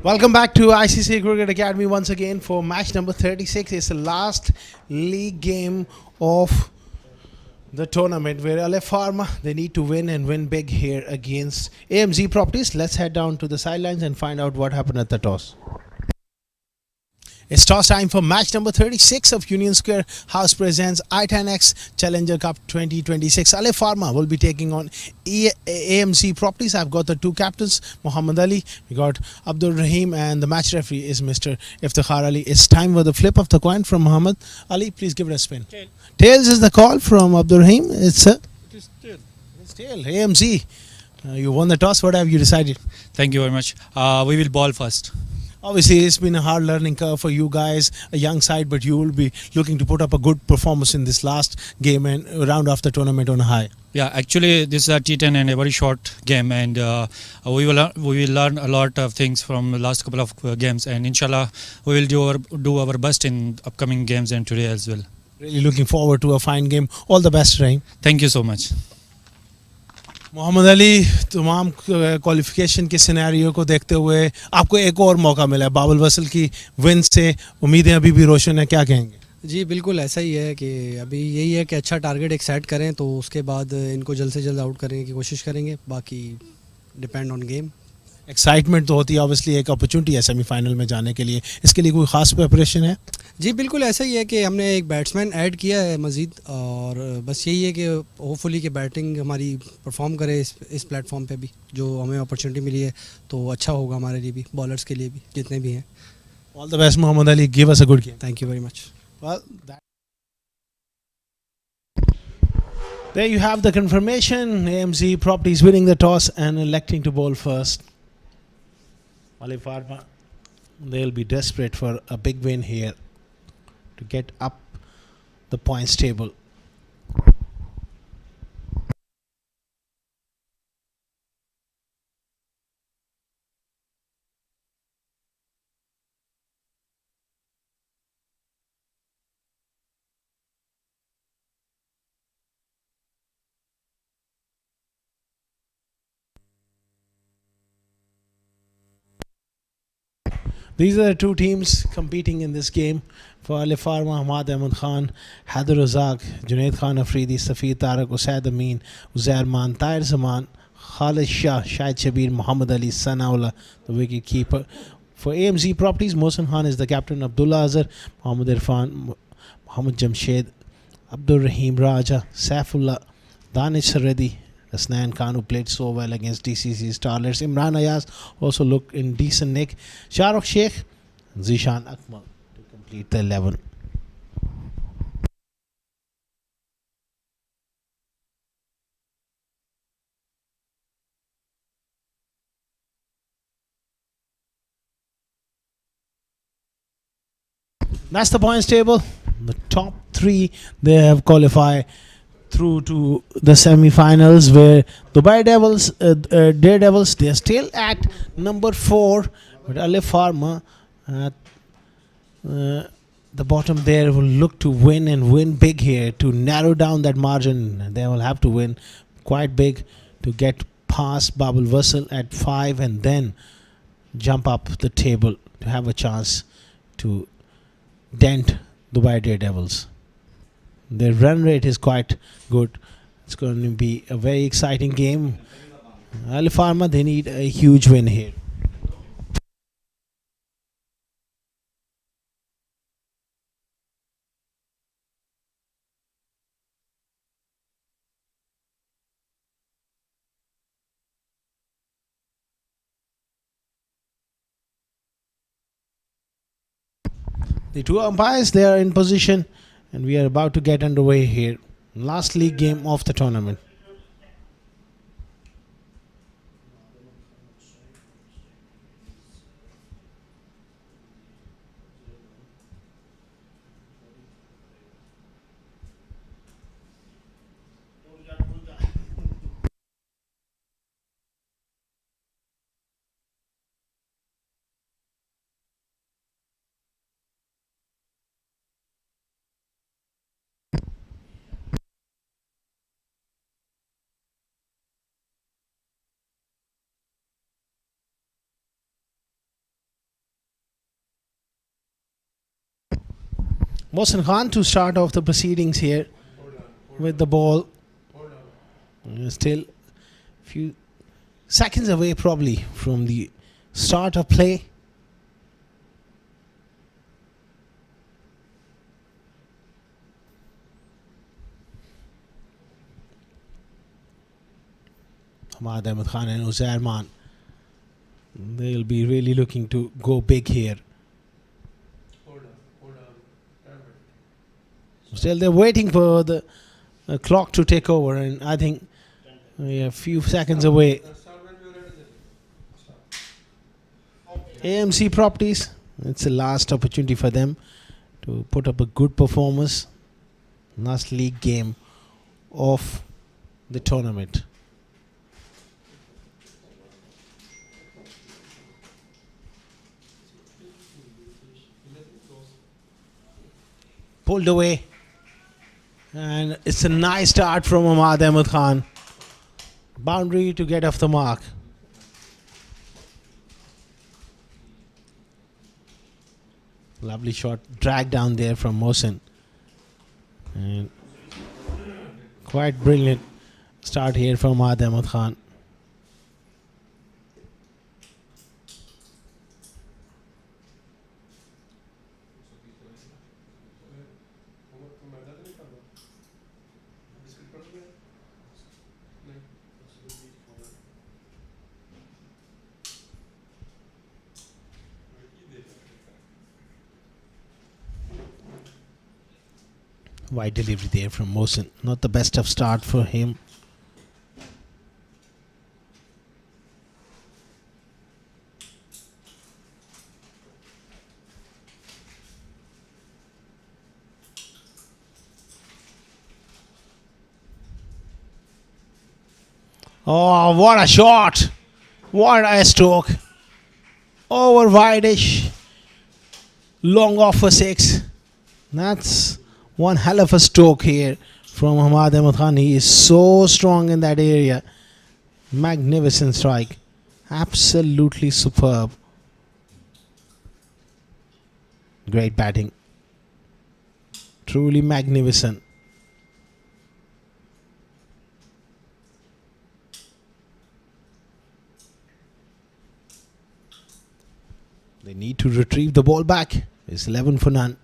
Welcome back to ICCA Cricket Academy once again for match number 36. It's the last league game of the tournament where Alif Pharma they need to win and win big here against AMZ Properties. Let's head down to the sidelines and find out what happened at the toss. It's toss time for match number 36 of Union Square House presents i10X Challenger Cup 2026. Alif Pharma will be taking on AMZ Properties. I've got the two captains, Muhammad Ali, we got Abdul Rahim, and the match referee is Mr. Iftikhar Ali. It's time for the flip of the coin from Muhammad Ali. Please give it a spin. Tail. Tails is the call from Abdul Rahim. It's a... It is tail. It's tail. AMZ. You won the toss. What have you decided? Thank you very much. We will ball first. Obviously, it's been a hard learning curve for you guys, a young side, but you will be looking to put up a good performance in this last game and round off the tournament on a high. Yeah, actually, this is a T10 and a very short game, and we will learn a lot of things from the last couple of games, and inshallah, we will do our best in upcoming games and today as well. Really looking forward to a fine game. All the best, Rahim. Thank you so much. Mohammad Ali तमाम qualification के scenario को देखते हुए आपको एक और मौका मिला है बाबुल वसल की विन से उम्मीदें अभी भी रोशन है क्या कहेंगे जी बिल्कुल ऐसा ही है कि अभी यही है कि अच्छा टारगेट एक सेट करें तो उसके बाद इनको जल्द से जल्द आउट करने की कोशिश करेंगे बाकी डिपेंड ऑन गेम एक्साइटमेंट तो होती है ऑब्वियसली एक अपॉर्चुनिटी है सेमीफाइनल में जाने के लिए इसके लिए कोई खास प्रिपरेशन है जी बिल्कुल ऐसा ही है कि हमने एक बैट्समैन ऐड किया है मज़ीद और बस यही है कि होपफुली कि बैटिंग हमारी परफॉर्म करे इस प्लेटफॉर्म पे भी जो हमें अपॉर्चुनिटी मिली है तो अच्छा होगा हमारे लिए भी बॉलर्स के लिए भी जितने भी हैं all the best Mohammad Ali give us a good game thank you very much Well, there you have the confirmation. AMZ Properties winning the toss and electing to bowl first. Alifarma, they'll be desperate for a big win here to get up the points table. These are the two teams competing in this game for Alifarma, Ahmad Ahmed Khan, Haider Razak, Junaid Khan Afridi, Safir Tariq, Usaid Amin, Uzair Man, Tahir Zaman, Khalid Shah, Shahid Shabir, Muhammad Ali, Sanaullah, the wicket keeper. For AMZ Properties, Mohsen Khan is the captain, Abdullah Azhar, Muhammad Irfan, Muhammad Jamshed, Abdul Rahim Raja, Saifullah, Danish Saredi, Hasnan Khan, who played so well against DCC Starlets. Imran Ayaz also looked in decent nick. Shahrukh Sheikh, Zishan Akmal to complete the 11. That's the points table. The top three they have qualified through to the semi-finals where Dubai Daredevils they are still at number 4 but Alif Pharma at the bottom there will look to win and win big here to narrow down that margin. They will have to win quite big to get past Babul Vassal at 5 and then jump up the table to have a chance to dent Dubai Daredevils. Their run rate is quite good. It's going to be a very exciting game. Alifarma, they need a huge win here. The two umpires, they are in position and we are about to get underway here. Last league game of the tournament. Mohsin Khan to start off the proceedings here with the ball. Still few seconds away probably from the start of play. Hamad Ahmed Khan and Uzair Man, they'll be really looking to go big here. Still they're waiting for the clock to take over, and I think we are a few seconds away. AMC Properties, it's the last opportunity for them to put up a good performance. Last league game of the tournament. Pulled away, and it's a nice start from Hamad Ahmed Khan. Boundary to get off the mark. Lovely shot, drag down there from Mohsin, and quite brilliant start here from Hamad Ahmed Khan. Wide delivery there from Mohsin. Not the best of start for him. Oh, what a shot! What a stroke! Over wide-ish. Long off for 6. That's one hell of a stroke here from Hamad Ahmed Khan. He is so strong in that area. Magnificent strike. Absolutely superb. Great batting. Truly magnificent. They need to retrieve the ball back. It's 11 for none.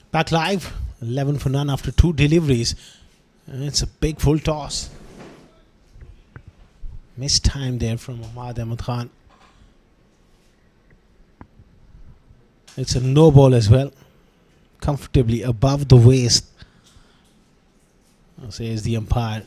Back live, 11 for none after 2 deliveries. And it's a big full toss. Missed time there from Hamad Ahmed Khan. It's a no ball as well. Comfortably above the waist, says the umpire.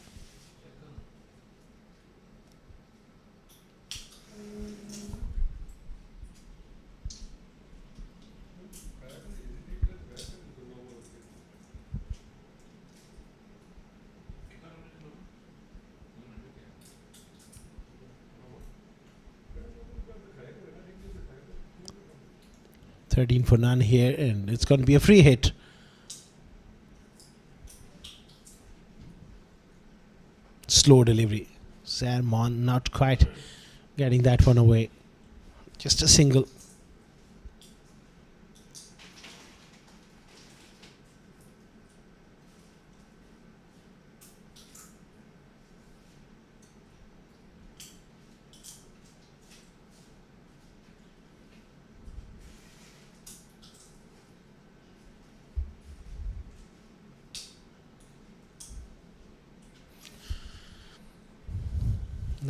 $13 for none here, and it's going to be a free hit. Slow delivery. Salmon not quite getting that one away. Just a single.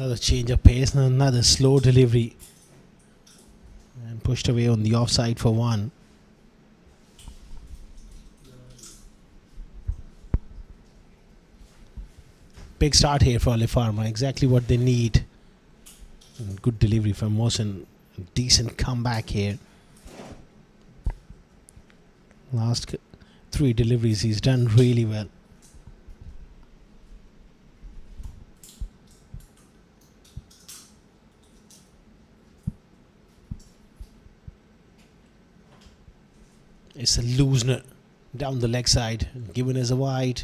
Another change of pace, another slow delivery, and pushed away on the offside for one. Big start here for Alifarma, exactly what they need. And good delivery from Mohsen, decent comeback here. Last 3 deliveries, he's done really well. It's a loosener down the leg side, given as a wide.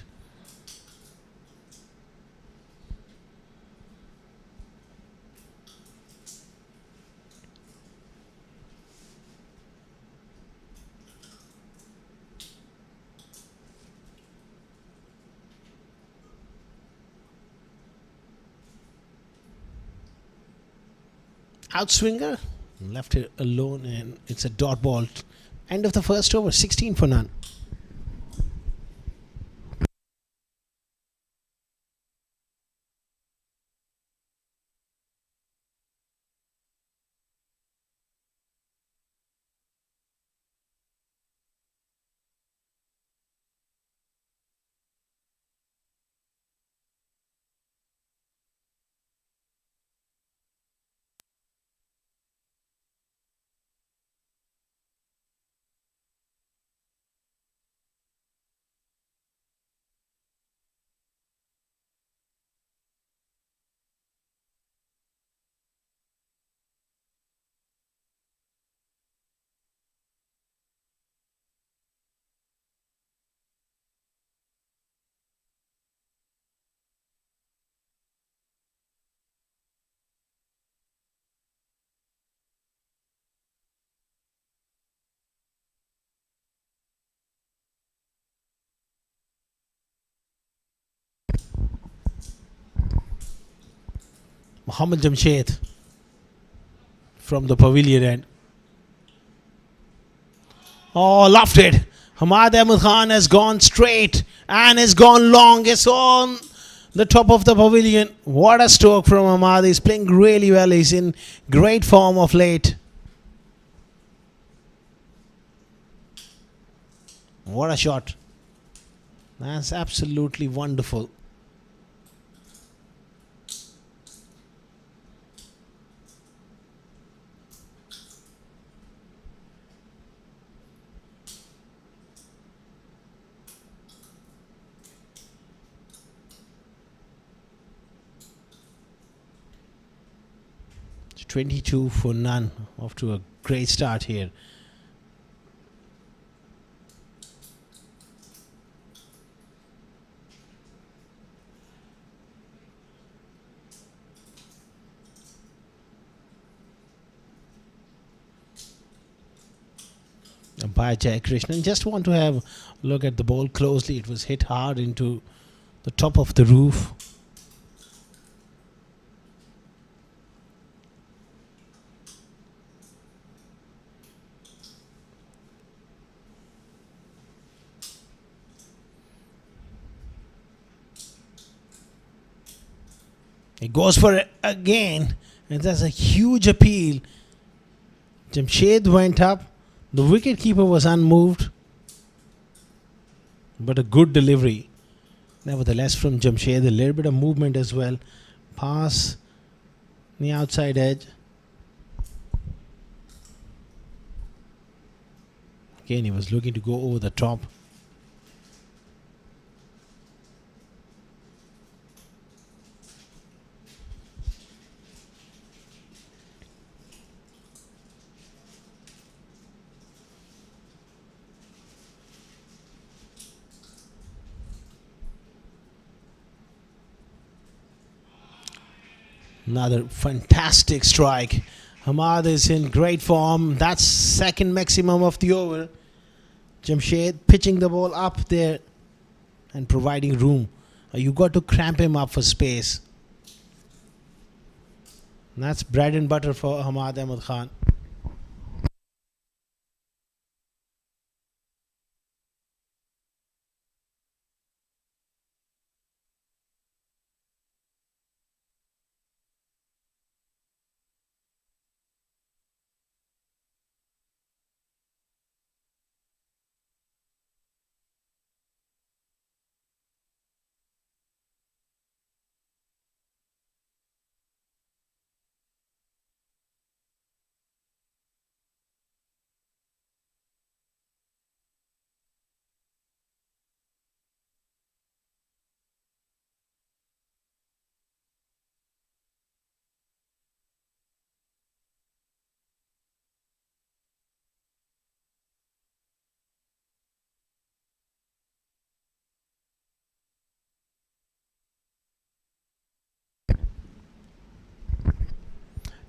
Outswinger, left it alone, and it's a dot ball. End of the first over, 16 for none. Mohammad Jamshed from the pavilion end. Oh, loved it. Hamad Ahmed Khan has gone straight and has gone long. It's on the top of the pavilion. What a stroke from Hamad. He's playing really well. He's in great form of late. What a shot. That's absolutely wonderful. It's 22 for none. Off to a great start here. By Jai Krishnan. Just want to have a look at the ball closely. It was hit hard into the top of the roof. He goes for it again, and that's a huge appeal. Jamshed went up. The wicketkeeper was unmoved, but a good delivery. Nevertheless, from Jamshed, a little bit of movement as well. Pass the outside edge. Again, he was looking to go over the top. Another fantastic strike. Hamad is in great form. That's second maximum of the over. Jamshed pitching the ball up there and providing room. You got to cramp him up for space. And that's bread and butter for Hamad Ahmed Khan.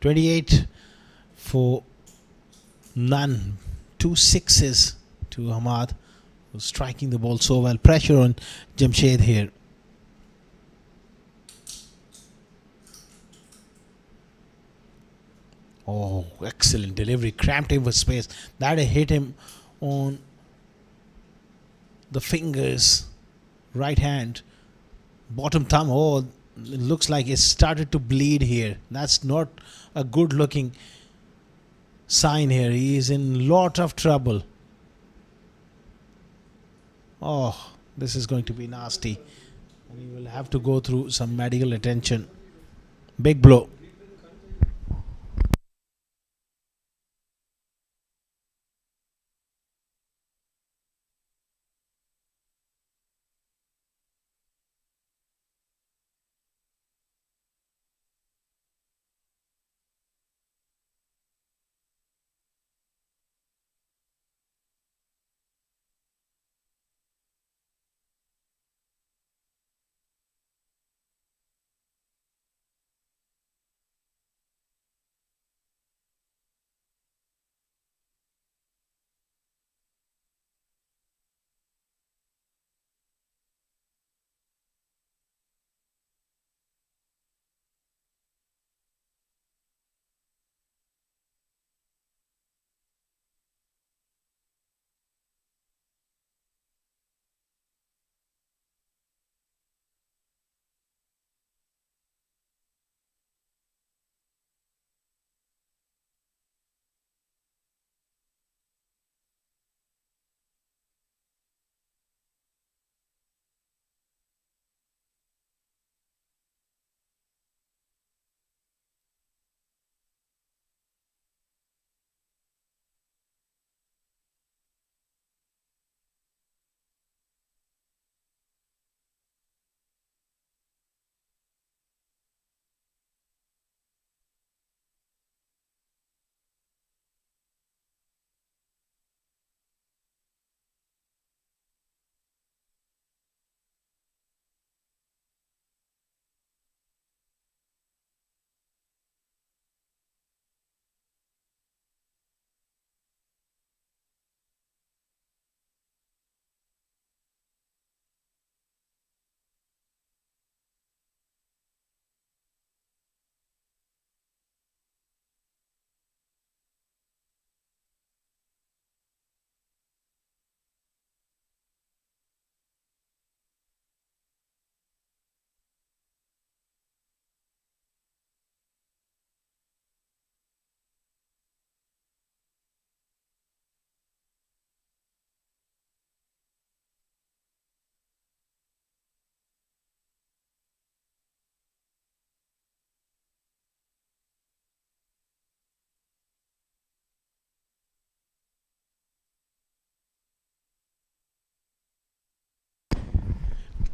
28 for none. 2 sixes to Hamad, who's striking the ball so well. Pressure on Jamshed here. Oh, excellent delivery. Cramped him for space. That hit him on the fingers. Right hand. Bottom thumb. Oh, it looks like it started to bleed here. That's not a good looking sign here. He is in lot of trouble. Oh, this is going to be nasty. And he will have to go through some medical attention. Big blow.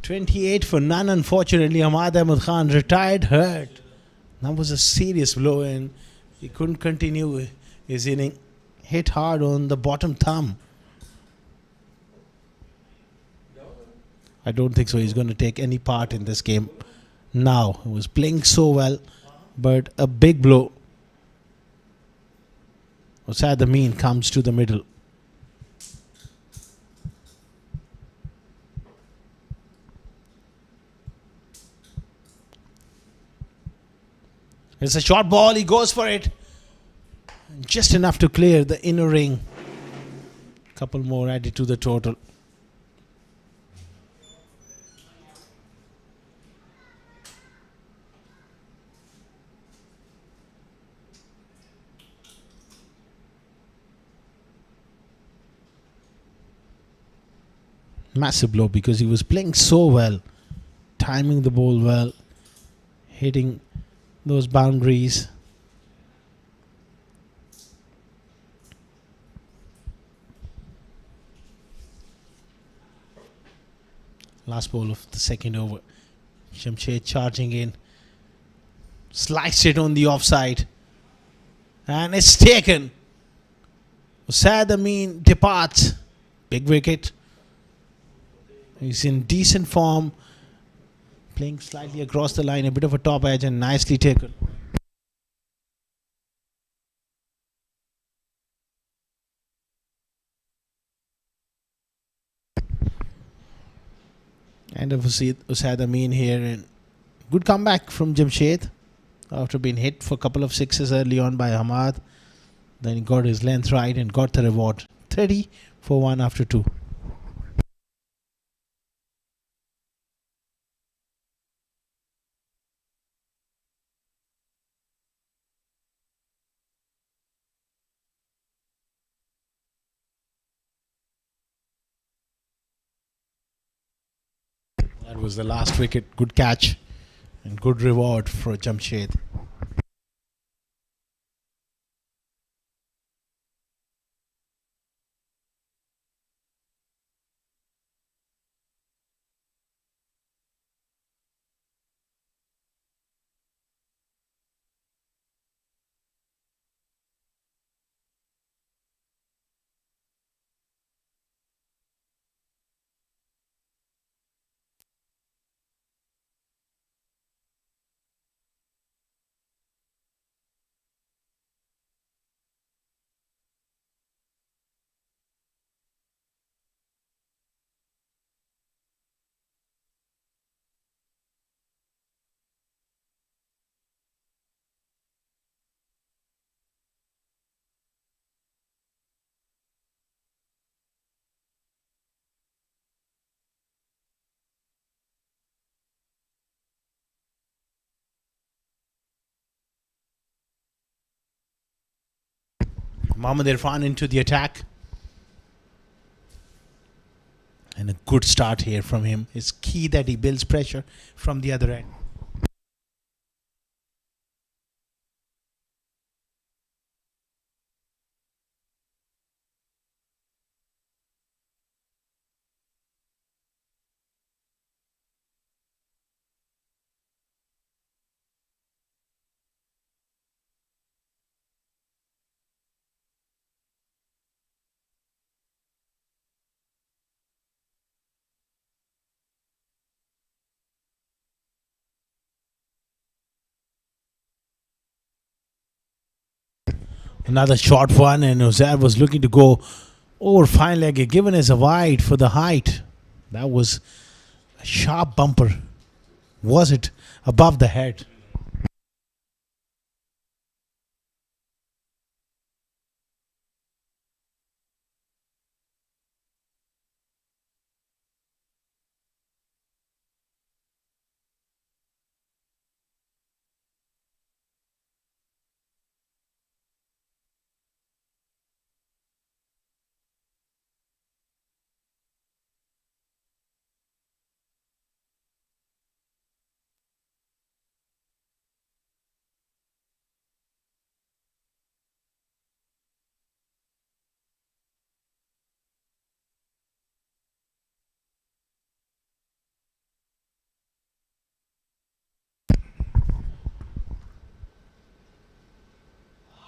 $28 for none. Unfortunately, Ahmad Ahmed Khan retired hurt. That was a serious blow and he couldn't continue his inning. Hit hard on the bottom thumb. I don't think so. He's going to take any part in this game now. He was playing so well, but a big blow. Osad Amin comes to the middle. It's a short ball. He goes for it. Just enough to clear the inner ring. Couple more added to the total. Massive blow because he was playing so well, timing the ball well, hitting those boundaries. Last ball of the second over. Jamshed charging in. Sliced it on the offside. And it's taken. Osad Amin departs. Big wicket. He's in decent form. Playing slightly across the line. A bit of a top edge and nicely taken. And obviously Usaid Amin here, and good comeback from Jamshed after being hit for a couple of sixes early on by Hamad. Then he got his length right and got the reward. 30 for 1 after 2. That was the last wicket. Good catch and good reward for Jamshed. Mohammad Irfan into the attack. And a good start here from him. It's key that he builds pressure from the other end. Another short one, and Uzair was looking to go over fine leg, given as a wide for the height. That was a sharp bumper. Was it above the head?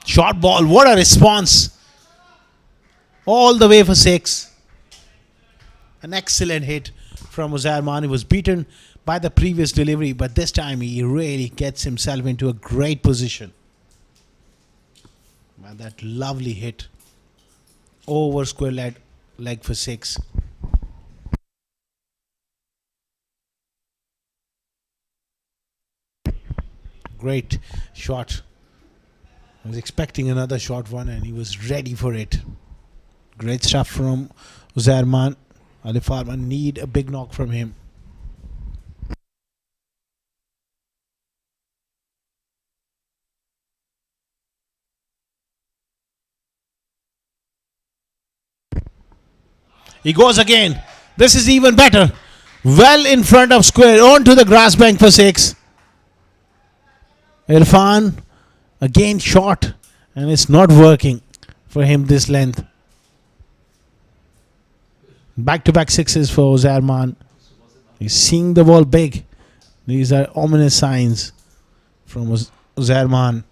Short ball. What a response. All the way for 6. An excellent hit from Uzair Maan. He was beaten by the previous delivery, but this time he really gets himself into a great position. Man, that lovely hit. Over square leg for 6. Great shot. I was expecting another short one and he was ready for it. Great stuff from Uzair Maan. Alifarma need a big knock from him. He goes again. This is even better. Well in front of square. On to the grass bank for 6. Irfan again short, and it's not working for him this length. Back to back sixes for Uzair Maan. He's seeing the ball big. These are ominous signs from Uzair Maan.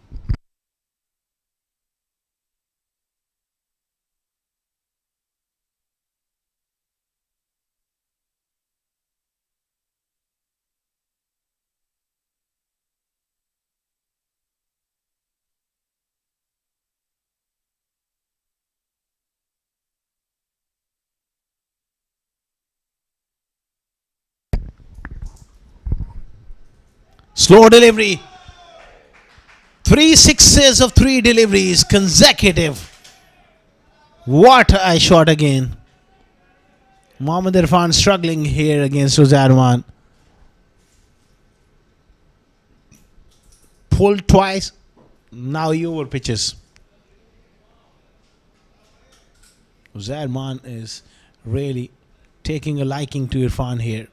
Slow delivery. 3 sixes of 3 deliveries consecutive. What a shot again. Mohammad Irfan struggling here against Uzarman. Pulled twice. Now over pitches. Uzarman is really taking a liking to Irfan here.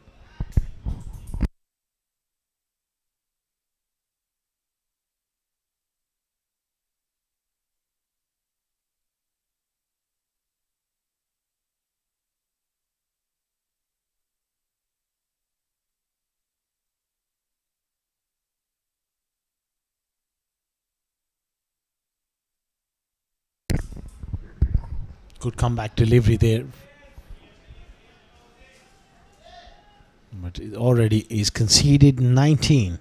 Good comeback delivery there. But it already is conceded 19.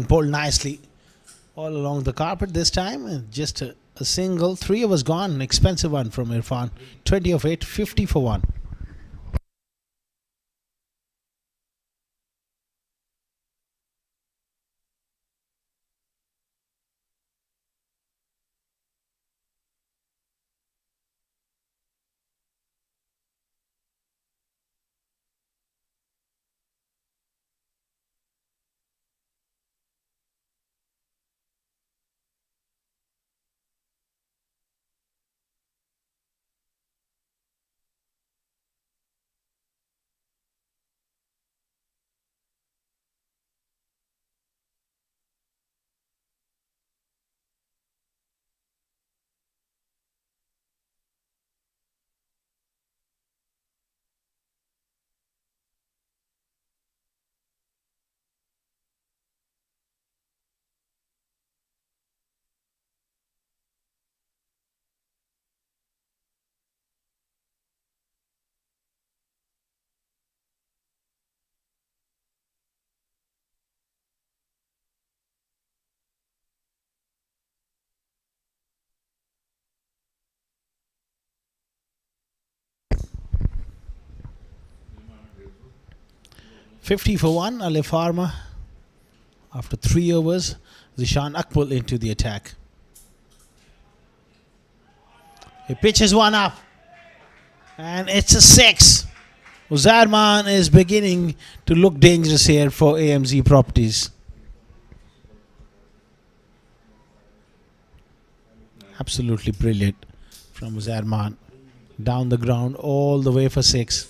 Pulled nicely all along the carpet this time, and just a single. 3 overs gone, an expensive one from Irfan. 20 of 8, 50 for 1. $50 for 1, Alif Pharma. After 3 overs, Zishan Akmal into the attack. He pitches one up, and it's a 6. Uzarman is beginning to look dangerous here for AMZ Properties. Absolutely brilliant from Uzarman. Down the ground all the way for 6.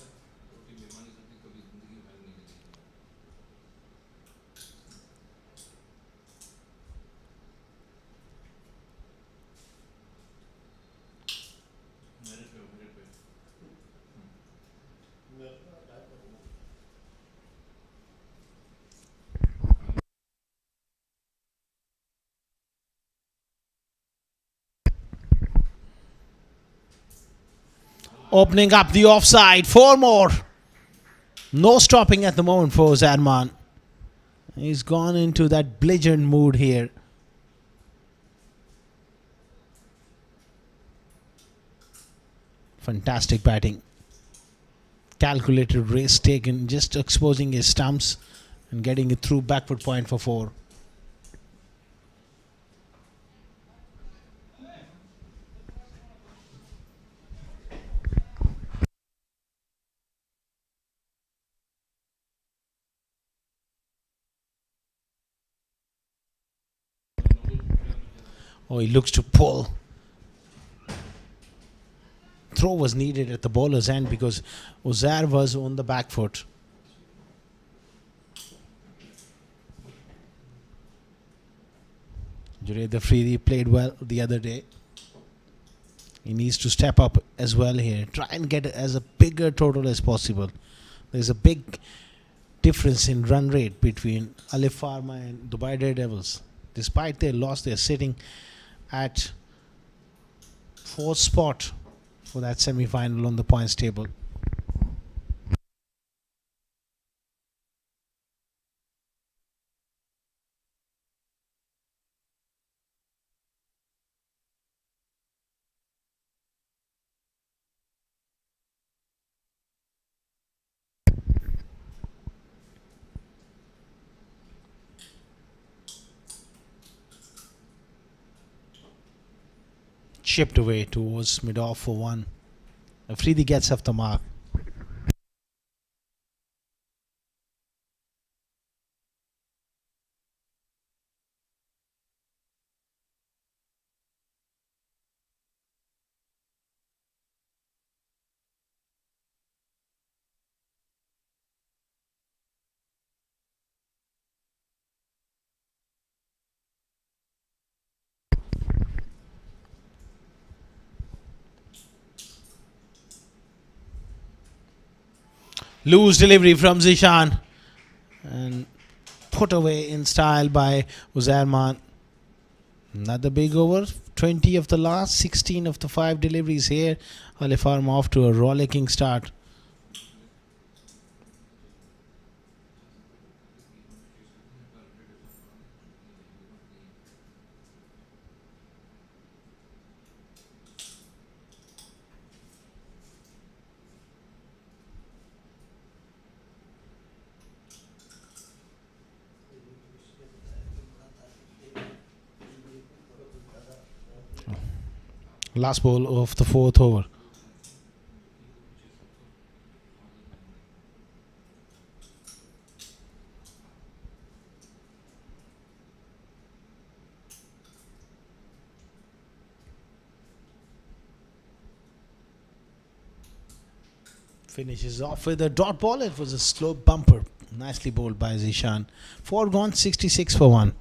Opening up the offside. 4 more. No stopping at the moment for Zadman. He's gone into that belligerent mood here. Fantastic batting. Calculated risk taken, just exposing his stumps and getting it through backward point for 4. Oh, he looks to pull. Throw was needed at the bowler's end because Uzair was on the back foot. Junaid Afridi played well the other day. He needs to step up as well here. Try and get as a bigger total as possible. There's a big difference in run rate between Alif Pharma and Dubai Daredevils. Despite their loss, they're sitting at fourth spot for that semi-final on the points table. Chipped away towards mid-off for one. Afridi gets off the mark. Loose delivery from Zishan and put away in style by Uzerman. Another big over. 20 of the last, 16 of the 5 deliveries here. Alifarma off to a rollicking start. Last ball of the 4th over. Finishes off with a dot ball. It was a slow bumper. Nicely bowled by Zishan. 4 gone, 66 for 1.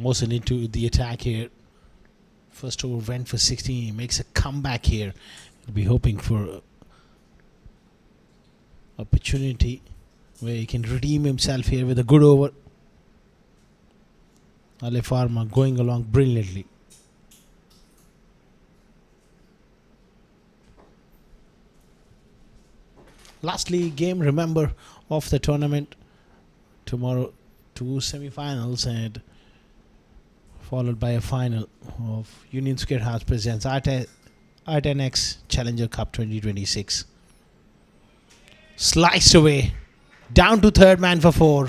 Mohsen into the attack here. First over went for 16. He makes a comeback here. He'll be hoping for opportunity where he can redeem himself here with a good over. Alifarma going along brilliantly. Lastly, game, remember, of the tournament. Tomorrow, 2 semi-finals and followed by a final of Union Square House presents i10X Challenger Cup 2026. Sliced away, down to third man for 4.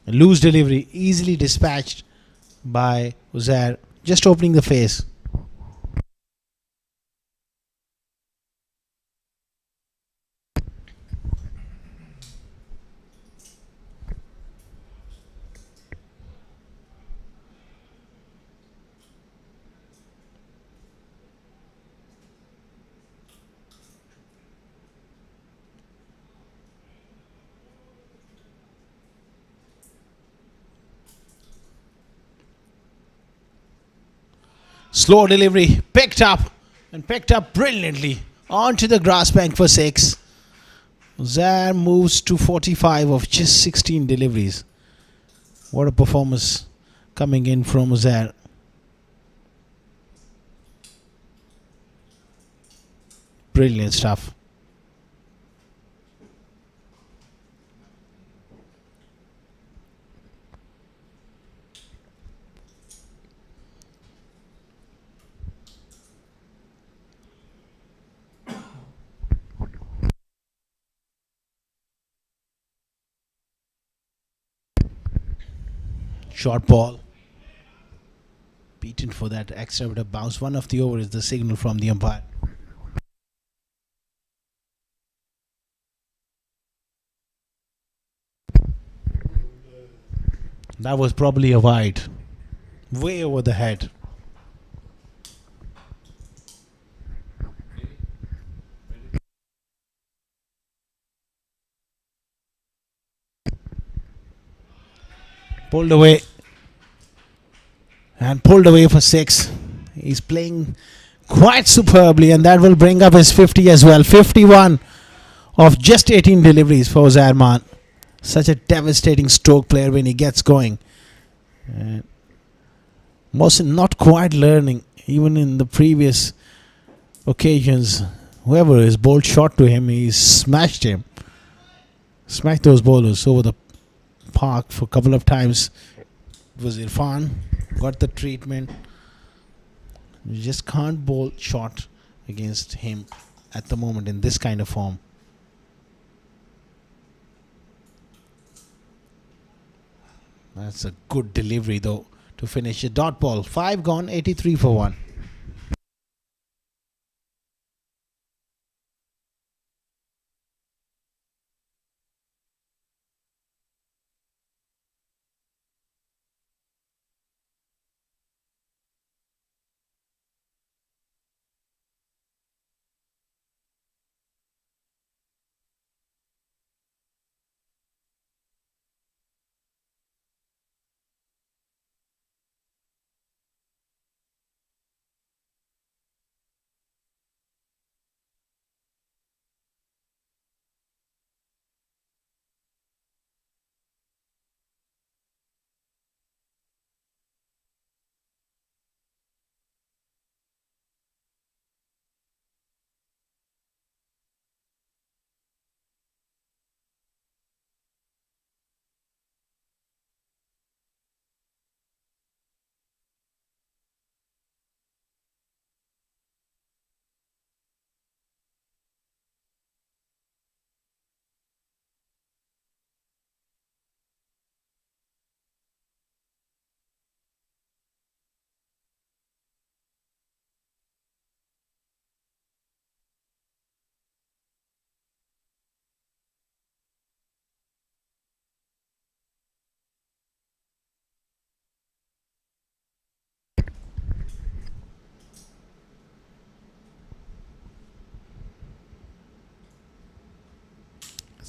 A loose delivery, easily dispatched by Uzair, just opening the face. Slow delivery, picked up brilliantly onto the grass bank for 6. Uzair moves to 45 of just 16 deliveries. What a performance coming in from Uzair. Brilliant stuff. Short ball. Beaten for that extra bit of bounce. One of the over is the signal from the umpire. That was probably a wide. Way over the head. Pulled away. And pulled away for 6. He's playing quite superbly, and that will bring up his 50 as well. 51 of just 18 deliveries for Uzair. Such a devastating stroke player when he gets going. And Mohsin not quite learning, even in the previous occasions. Whoever is bowled shot to him, he's smashed him. Smashed those bowlers over the park for a couple of times. It was Irfan, got the treatment. You just can't bowl short against him at the moment in this kind of form. That's a good delivery though to finish a dot ball. 5 gone, 83 for 1.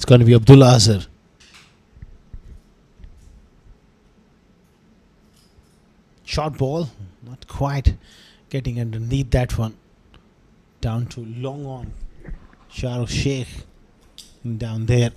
It's going to be Abdullah Azhar. Short ball, not quite getting underneath that one. Down to long on. Shahrukh Sheikh down there.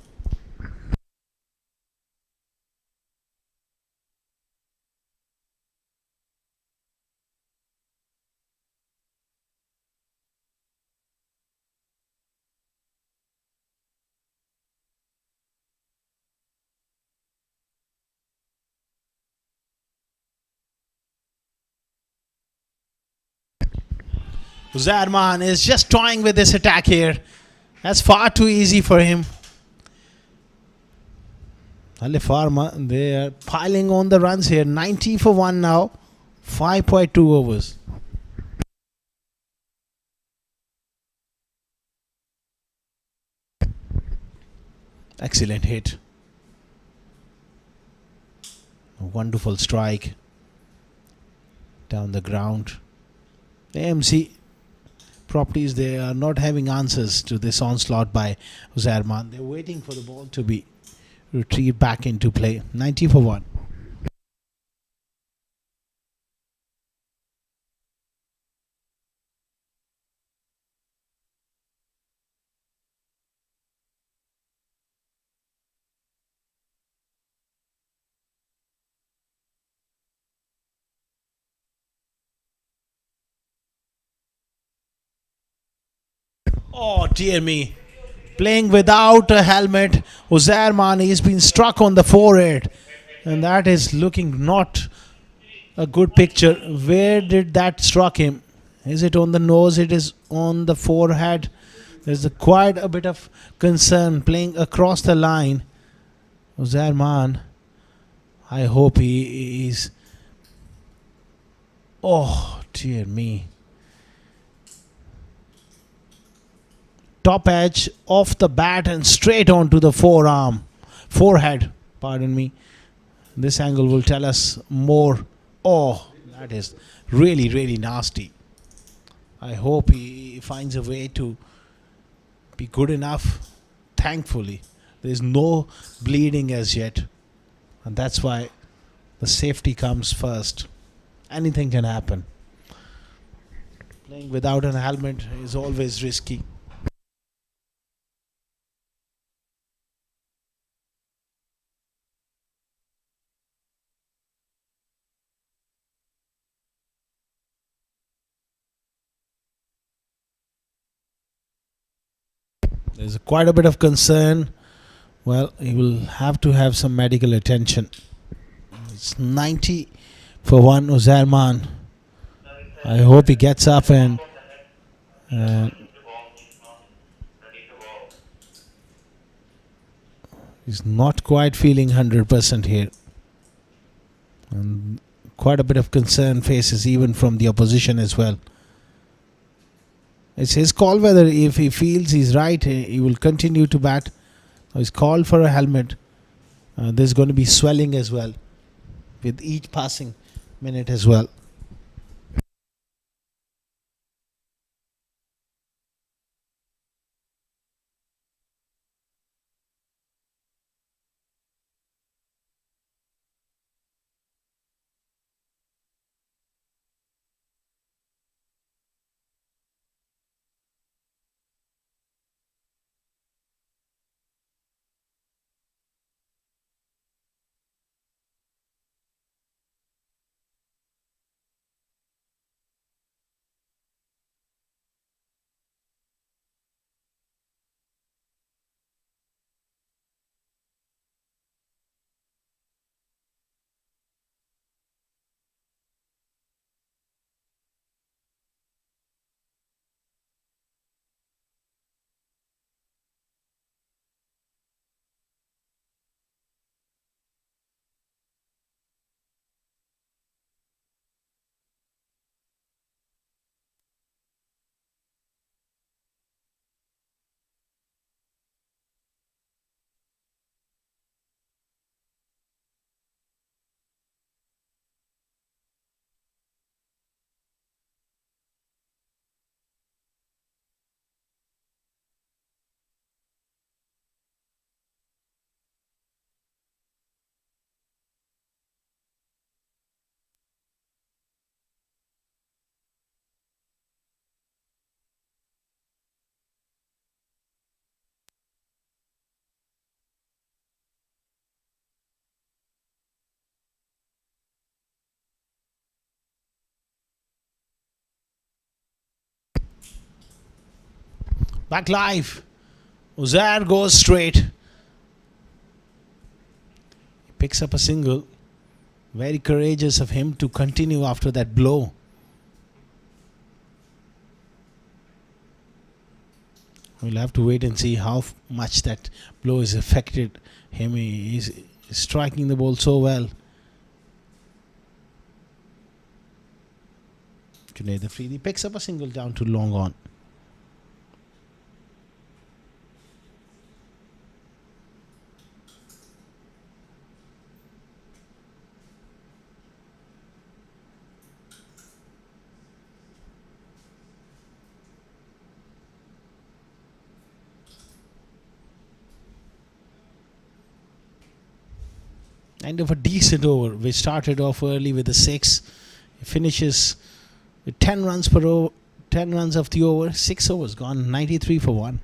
Uzair is just toying with this attack here. That's far too easy for him. Alifarma, they are piling on the runs here. 90 for 1 now. 5.2 overs. Excellent hit. A wonderful strike. Down the ground. AMZ properties, they are not having answers to this onslaught by Uzair. They're waiting for the ball to be retrieved back into play. 90 for 1. Oh dear me. Playing without a helmet. Uzair Mani has been struck on the forehead. And that is looking not a good picture. Where did that struck him? Is it on the nose? It is on the forehead. There's quite a bit of concern playing across the line. Uzair Man, I hope he is. Oh dear me. Top edge off the bat and straight onto the forehead. Pardon me. This angle will tell us more. Oh, that is really, really nasty. I hope he finds a way to be good enough. Thankfully, there is no bleeding as yet, and that's why the safety comes first. Anything can happen. Playing without an helmet is always risky. There's quite a bit of concern. Well, he will have to have some medical attention. It's 90 for one Uzair Man. I hope he gets up and he's not quite feeling 100% here. And quite a bit of concern faces even from the opposition as well. It's his call whether if he feels he's right, he will continue to bat. He's called for a helmet. There's going to be swelling as well with each passing minute as well. Back live. Uzair goes straight. He picks up a single. Very courageous of him to continue after that blow. We'll have to wait and see how much that blow has affected him. He is striking the ball so well. Junaid Afridi picks up a single down to long on. End of a decent over. We started off early with a 6. He finishes with 10 runs per over, 10 runs of the over. 6 overs gone, 93 for 1.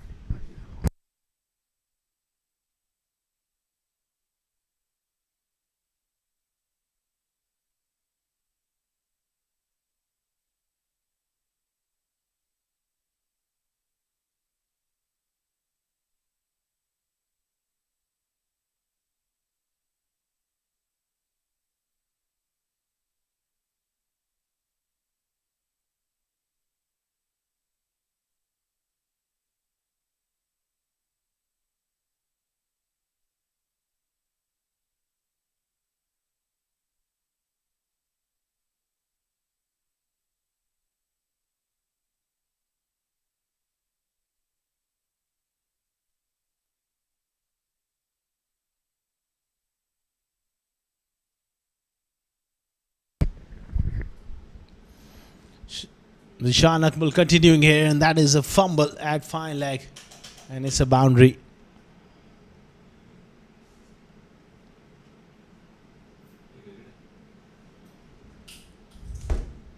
Zishan Akmal continuing here, and that is a fumble at fine leg, and it's a boundary.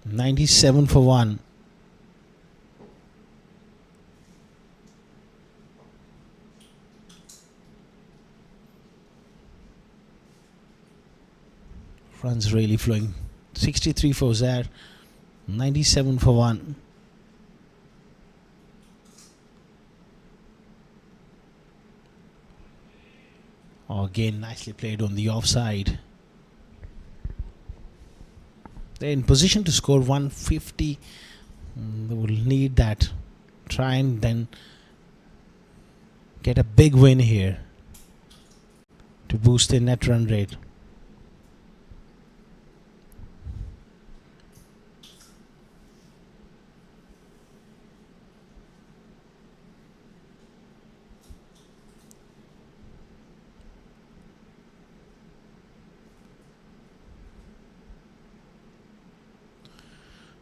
97 for 1. Runs really flowing. 63 for Zaire, 97 for 1. Oh, again, nicely played on the offside. They're in position to score 150. They will need that. Try and then get a big win here to boost their net run rate.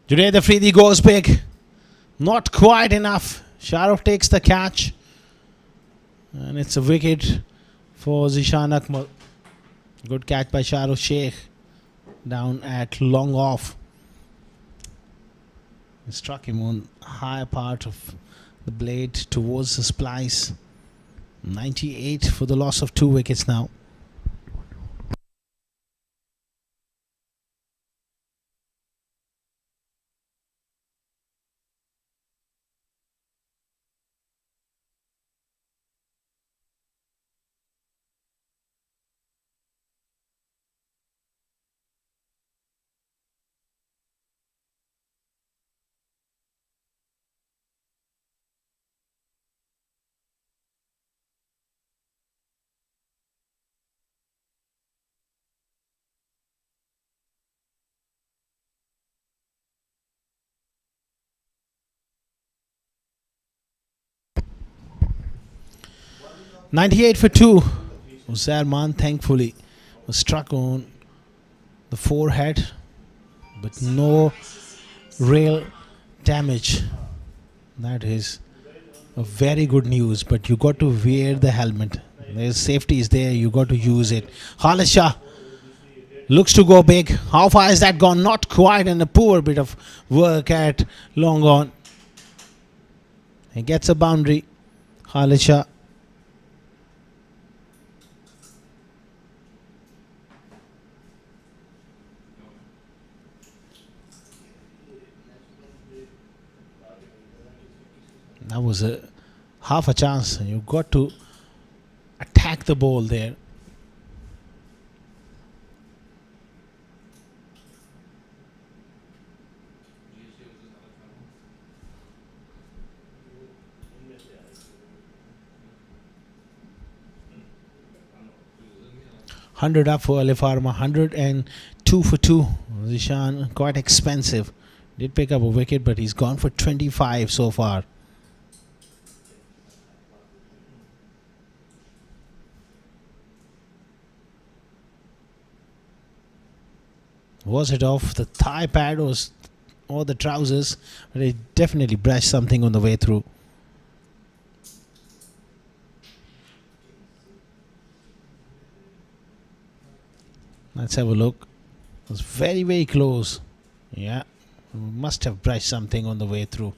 Junaid Afridi goes big. Not quite enough. Shahrukh takes the catch. And it's a wicket for Zishan Akmal. Good catch by Shahrukh Sheikh. Down at long off. He struck him on high part of the blade towards the splice. 98 for the loss of 2 wickets now. .98 for 2. Zarman thankfully was struck on the forehead, but no real damage. That is a very good news, but you got to wear the helmet. There's safety is there, you got to use it. Khalid Shah looks to go big. How far has that gone? Not quite, and a poor bit of work at long on. He gets a boundary. Khalid Shah. That was a half a chance. You got to attack the ball there. $100 up for Alifarma, 102 for 2. Zishan quite expensive. Did pick up a wicket, but he's gone for 25 so far. Was it off the thigh pad or the trousers? But it definitely brushed something on the way through. Let's have a look. It was very, very close. Yeah, must have brushed something on the way through.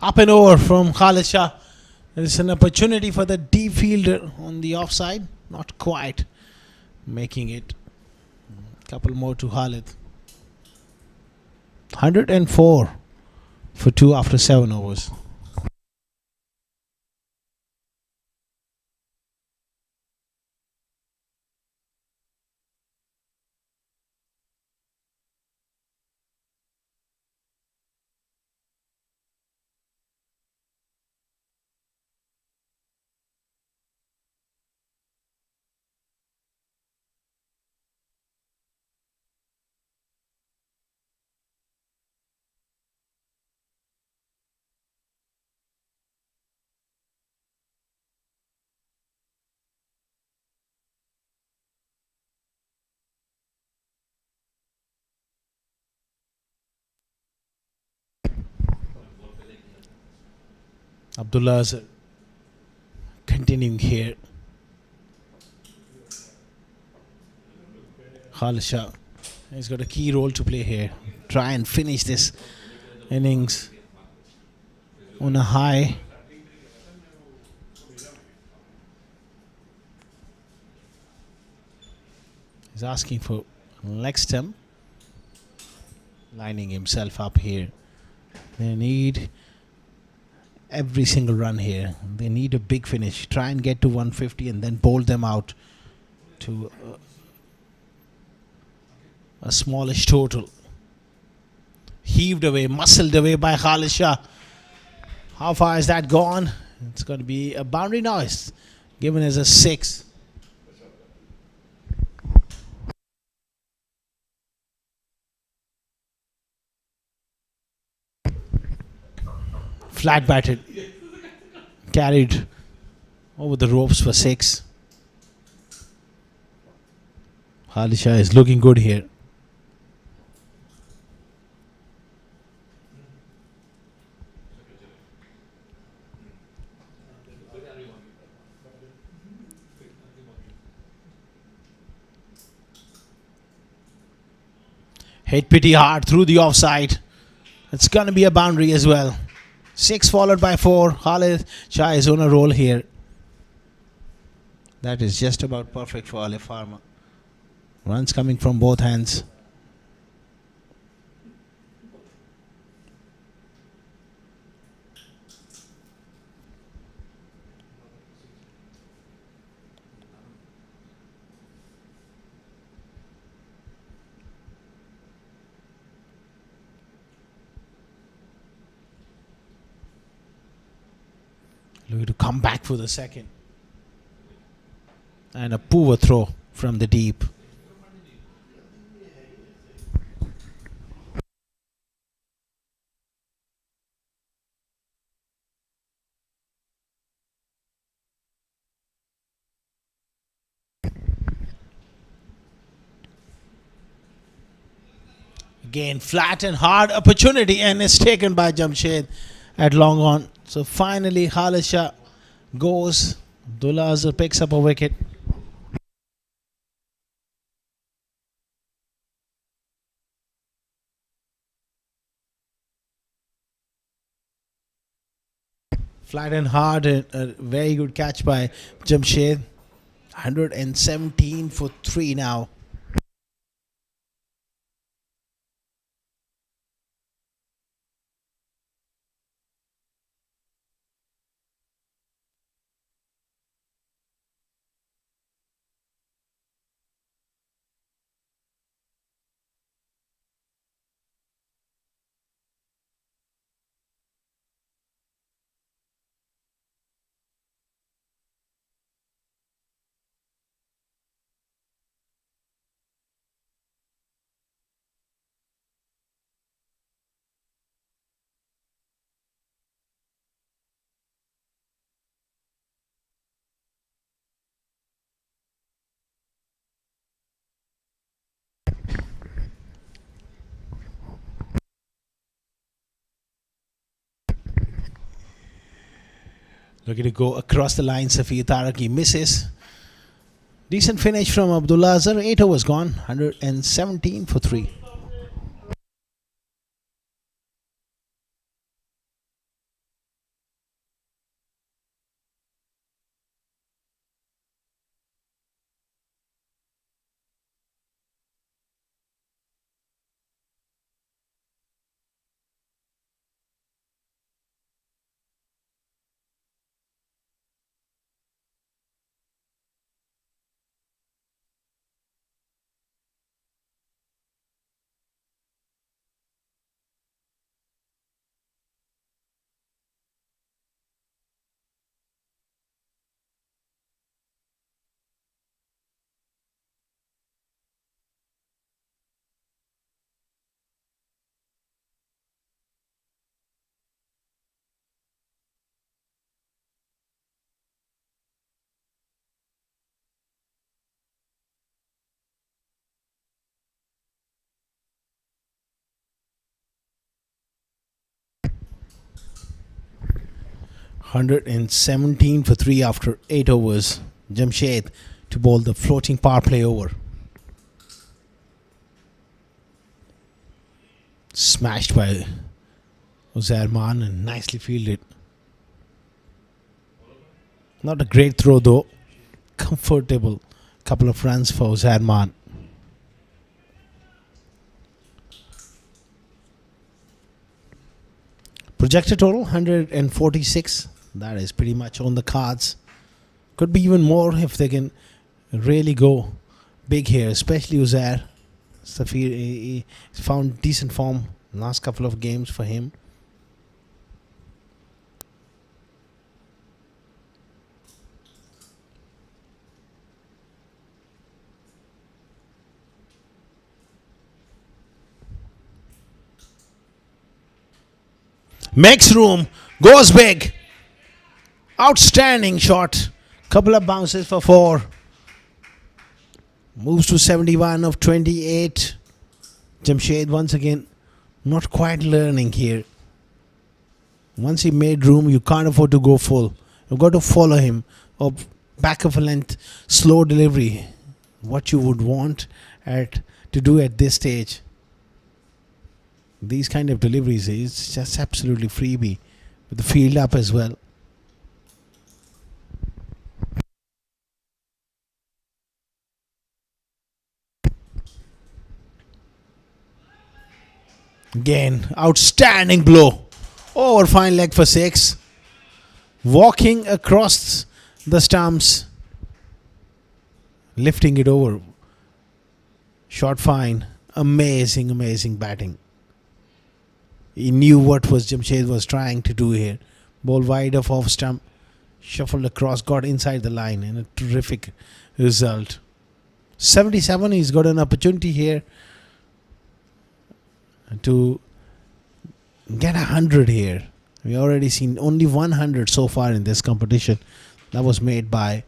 Up and over from Khalid Shah. There is an opportunity for the deep fielder on the offside. Not quite making it. Couple more to Khalid. 104 for 2 after 7 overs. Abdullah Azhar continuing here. Khalid Shah, he's got a key role to play here. Try and finish this innings on a high. He's asking for leg stump, lining himself up here. They need every single run here. They need a big finish. Try and get to 150 and then bowl them out to a smallish total. Heaved away, muscled away by Khalid Shah. How far is that gone? It's going to be a boundary now. It's given as a 6. Flat batted, carried over the ropes for 6. Khalid Shah is looking good here. Hit pretty hard through the offside. It's going to be a boundary as well. 6 followed by 4. Khalid Shah is on a roll here. That is just about perfect for Alif Pharma. Runs coming from both hands. Looking to come back for the second. And a poor throw from the deep. Again, flat and hard opportunity, and it's taken by Jamshed at long on. So finally, Khalid Shah goes. Abdullah Azhar picks up a wicket. Flat and hard, a very good catch by Jamshed. 117 for 3 now. Looking to go across the line. Safi Taraki misses. Decent finish from Abdullah Azhar. 8 overs gone. 117 for 3. 117 for 3 after 8 overs. Jamshed to bowl the floating power play over. Smashed by Uzairman and nicely fielded. Not a great throw though. Comfortable couple of runs for Uzairman. Projected total 146. That is pretty much on the cards. Could be even more if they can really go big here, especially Uzair. Safir he found decent form last couple of games for him. Makes room, goes big. Outstanding shot. Couple of bounces for 4. Moves to 71 of 28. Jamshed once again not quite learning here. Once he made room, you can't afford to go full. You've got to follow him or back of a length, slow delivery. What you would want to do at this stage. These kind of deliveries is just absolutely freebie with the field up as well. Again, outstanding blow. Over fine leg for 6. Walking across the stumps. Lifting it over. Short fine. Amazing, amazing batting. He knew what was Jamshed was trying to do here. Ball wide of off stump. Shuffled across, got inside the line, and a terrific result. 77, he's got an opportunity here to get 100 here. We already seen only 100 so far in this competition. That was made by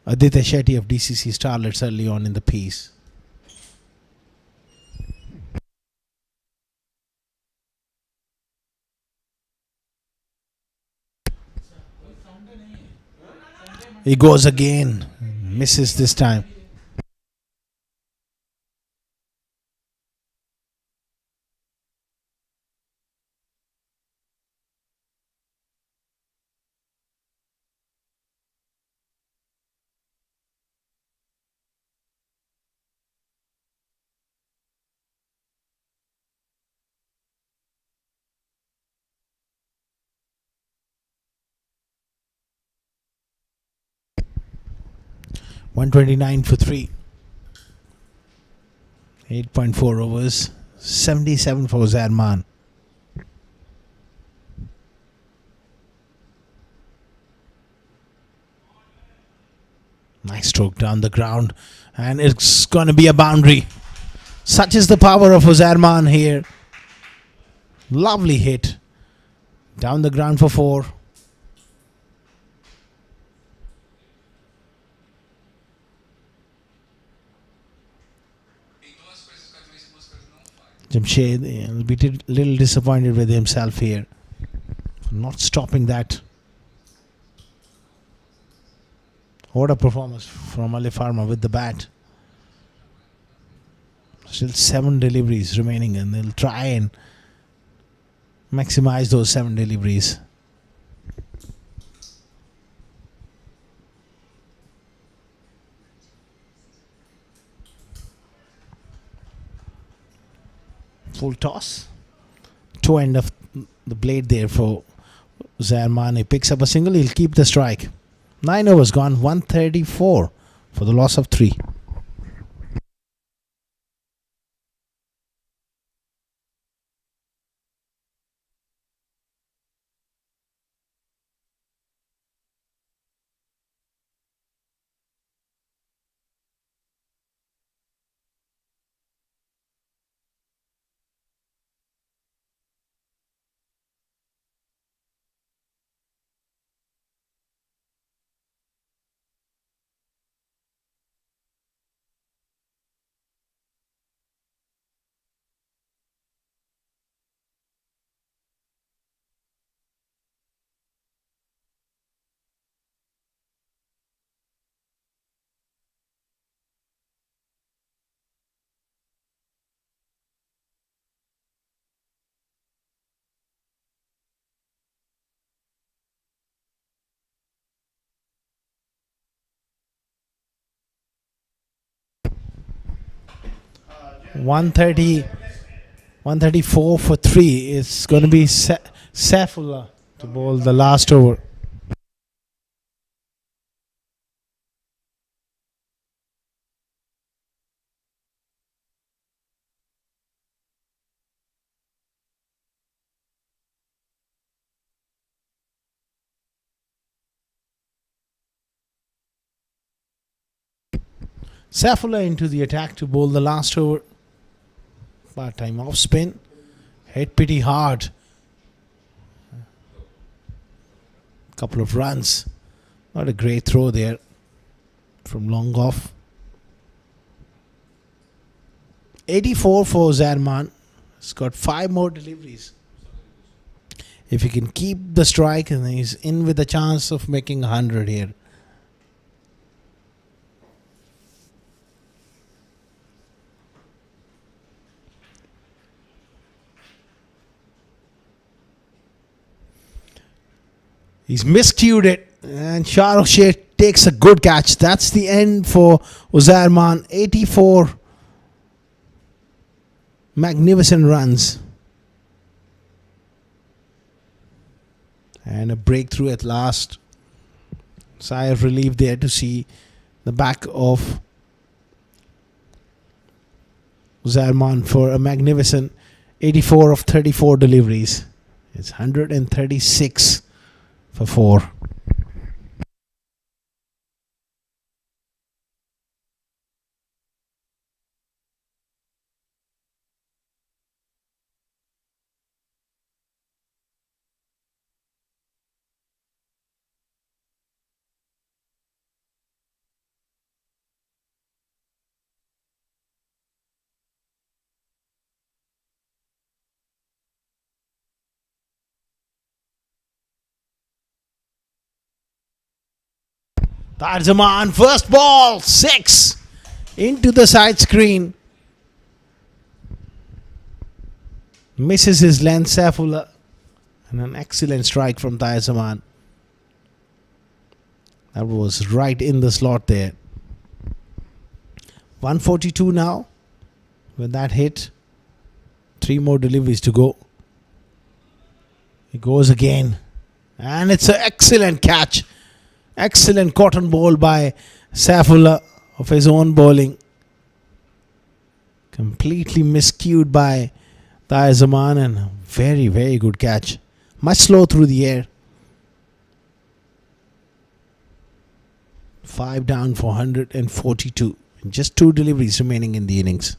Aditya Shetty of DCC Starlets early on in the piece. He goes again. Misses this time. $129 for 3. 8.4 overs. 77 for Zadman. Nice stroke down the ground. And it's going to be a boundary. Such is the power of Uzarman here. Lovely hit. Down the ground for 4. Jamshed will be a little disappointed with himself here for not stopping that. What a performance from Alifarma with the bat. Still 7 deliveries remaining, and they'll try and maximize those 7 deliveries. Full toss. Toe end of the blade there for Zairman. He picks up a single. He'll keep the strike. 9 overs gone. 134 for the loss of 3. 130, 134 for 3. It's going to be Saifullah to bowl the last over. Saifullah into the attack to bowl the last over. Part time off spin. Hit pretty hard. Couple of runs. Not a great throw there from long off. 84 for Zarman. He's got 5 more deliveries. If he can keep the strike, and he's in with a chance of making 100 here. He's miscued it, and Shahrukh Sheikh takes a good catch. That's the end for Uzarman. 84 magnificent runs. And a breakthrough at last. Sigh of relief there to see the back of Uzarman for a magnificent 84 of 34 deliveries. It's 136 for 4. Tarzaman, first ball, 6 into the side screen. Misses his length, Saifullah. And an excellent strike from Tarzaman. That was right in the slot there. 142 now. With that hit, 3 more deliveries to go. He goes again. And it's an excellent catch. Excellent cotton ball by Saifullah of his own bowling. Completely miscued by Zaman, and a very, very good catch. Much slow through the air. 5 down for 142. Just 2 deliveries remaining in the innings.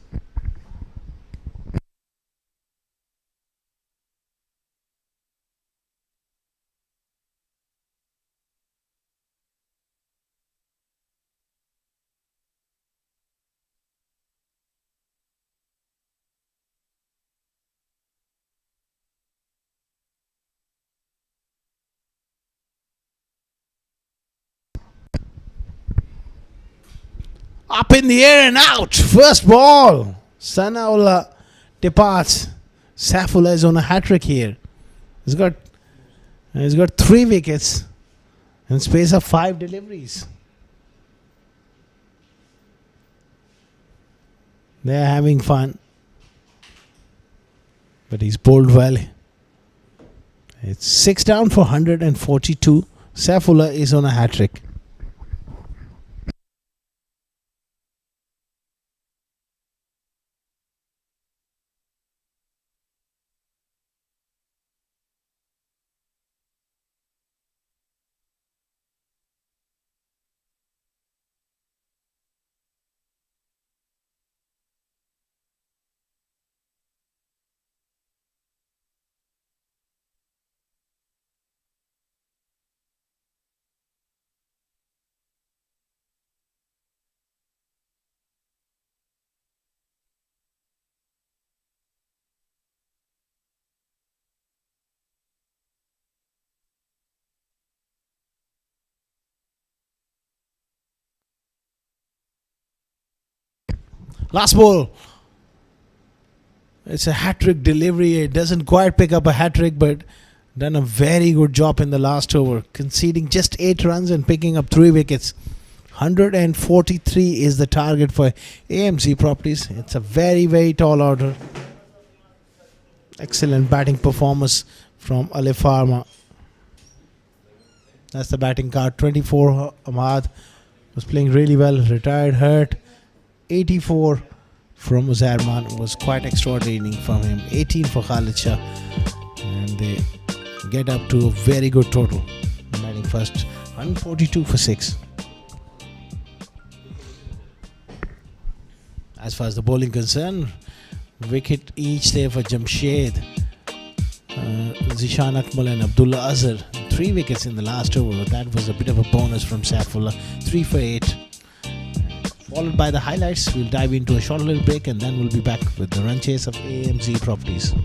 Up in the air and out. First ball. Sanaullah departs. Saifullah is on a hat-trick here. He's got 3 wickets in space of 5 deliveries. They're having fun. But he's bowled well. It's 6 down for 142. Saifullah is on a hat-trick. Last ball. It's a hat-trick delivery. It doesn't quite pick up a hat-trick, but done a very good job in the last over, conceding just 8 runs and picking up 3 wickets 143 is the target for AMZ Properties. It's a very, very tall order. Excellent batting performance from Alif Pharma. That's the batting card. 24, Ahmad was playing really well. Retired hurt. 84 from Uzzairman was quite extraordinary inning from him. 18 for Khalid Shah. And they get up to a very good total. Batting first. 142 for 6. As far as the bowling concerned, wicket each there for Jamshed, Zishan Akmal and Abdullah Azhar. 3 wickets in the last over. That was a bit of a bonus from Saifullah. 3 for 8. Followed by the highlights, we'll dive into a short little break and then we'll be back with the run chase of AMZ Properties.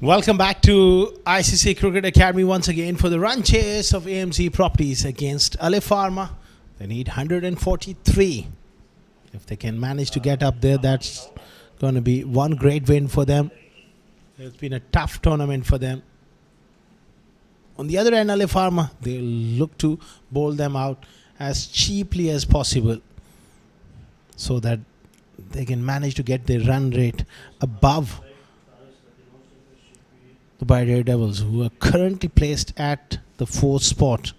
Welcome back to ICCA Cricket Academy once again for the run chase of AMZ Properties against Alif Pharma. They need 143. If they can manage to get up there, that's going to be one great win for them. It's been a tough tournament for them. On the other end, Alif Pharma, they'll look to bowl them out as cheaply as possible so that they can manage to get their run rate above the Dubai Devils, who are currently placed at the 4th spot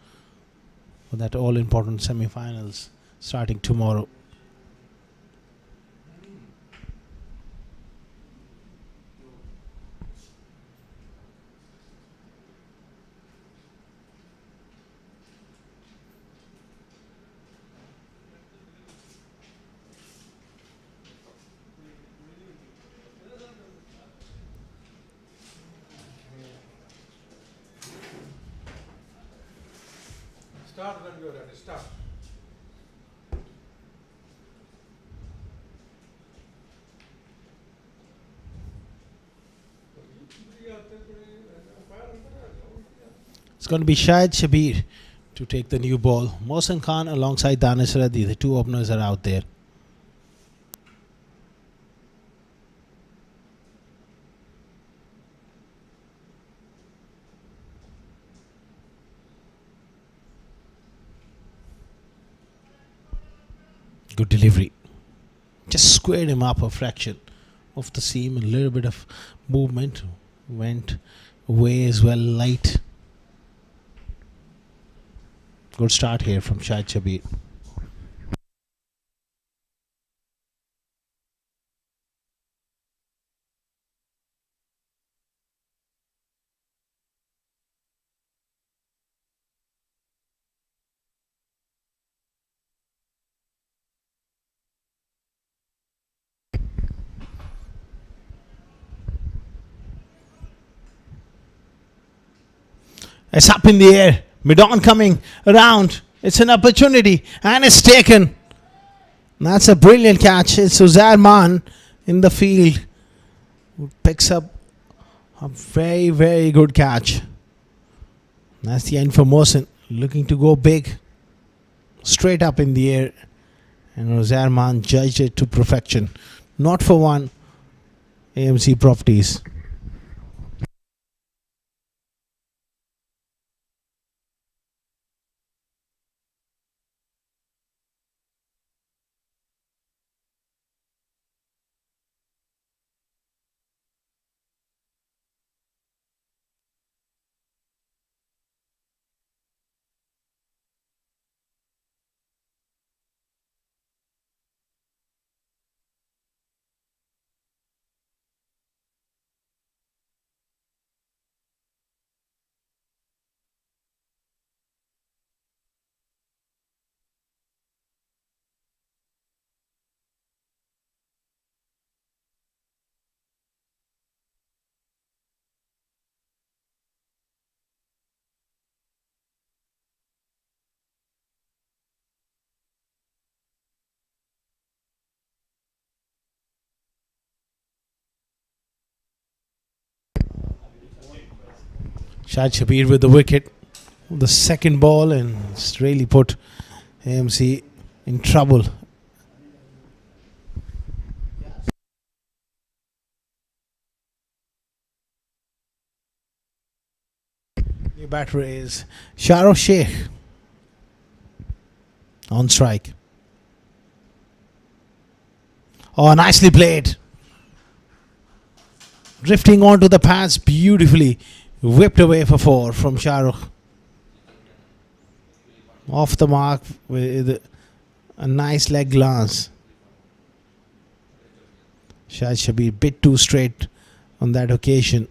for that all-important semi-finals starting tomorrow. Start when you're ready. Start. It's going to be Shahid Shabir to take the new ball. Mohsin Khan alongside Danish Reddy. The two openers are out there. Good delivery. Just squared him up a fraction of the seam. A little bit of movement. Went away as well, light. Good start here from Shahid Shabir. It's up in the air. Mid-on coming around. It's an opportunity and it's taken. That's a brilliant catch. It's Uzair Maan in the field who picks up a very, very good catch. That's the end for Mohsin. Looking to go big. Straight up in the air. And Uzair Maan judged it to perfection. Not for one. AMZ Properties. Shahid Shabir with the wicket. The second ball, and it's really put AMC in trouble. New batter is Shahrukh Sheikh on strike. Oh, nicely played. Drifting onto the pads beautifully. Whipped away for 4 from Shahrukh. Off the mark with a nice leg glance. Shahid Shabir bit too straight on that occasion.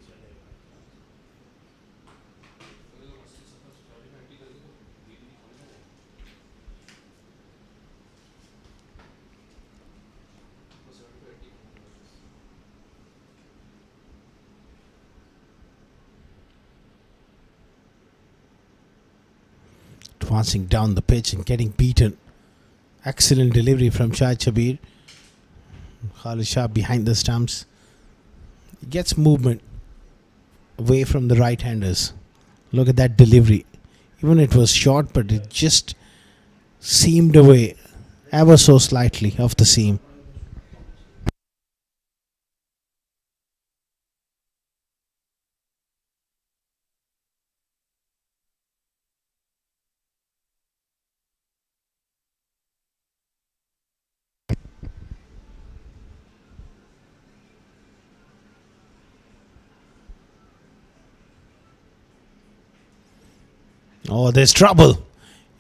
Advancing down the pitch and getting beaten. Excellent delivery from Shahid Shabir. Khalid Shah behind the stumps. He gets movement. away from the right-handers. Look at that delivery. Even it was short, but it just seamed away ever so slightly off the seam. Oh, there's trouble.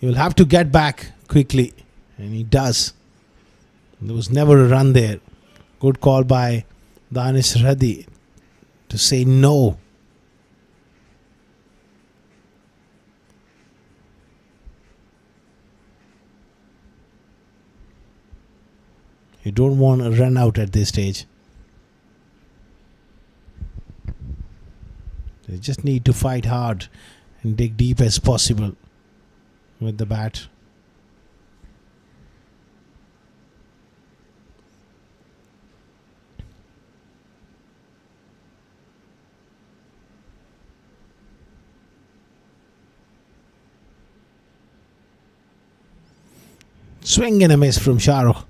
You'll have to get back quickly. And he does. There was never a run there. Good call by Danish Radhi to say no. You don't want a run out at this stage. You just need to fight hard and dig deep as possible with the bat. Swing and a miss from Shahrukh.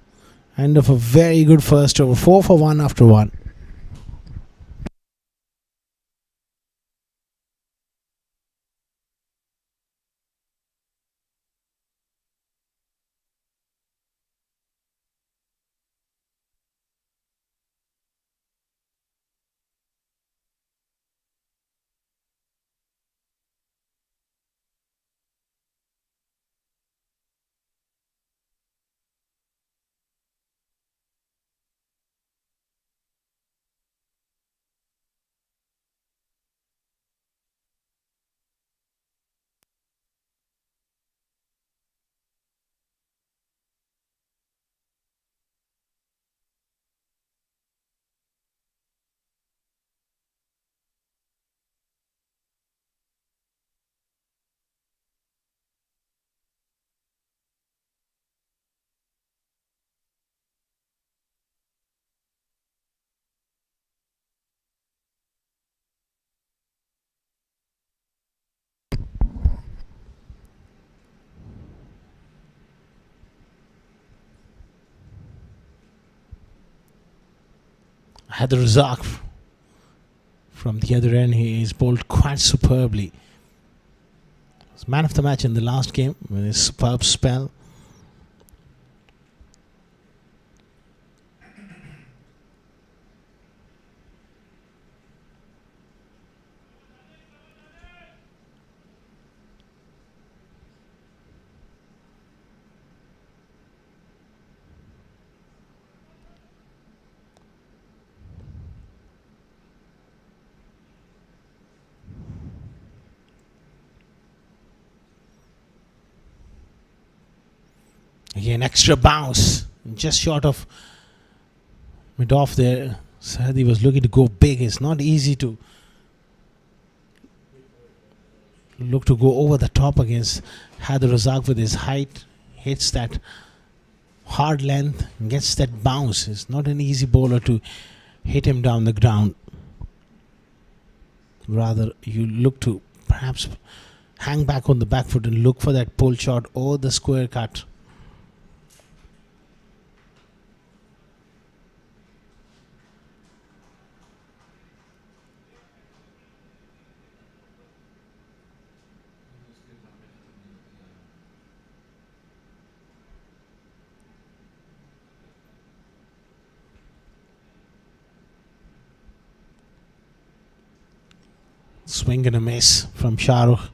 End of a very good first over. 4 for 1 after 1. Haider Razak from the other end, he is bowled quite superbly. He was man of the match in the last game with his superb spell. Again, extra bounce, just short of mid-off there. Sahadi was looking to go big. It's not easy to look to go over the top against Haider Razak with his height. Hits that hard length and gets that bounce. It's not an easy bowler to hit him down the ground. Rather, you look to perhaps hang back on the back foot and look for that pull shot or the square cut. Swing and a miss from Shahrukh.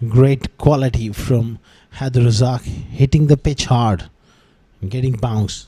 Great quality from Haider Razak, hitting the pitch hard and getting bounce.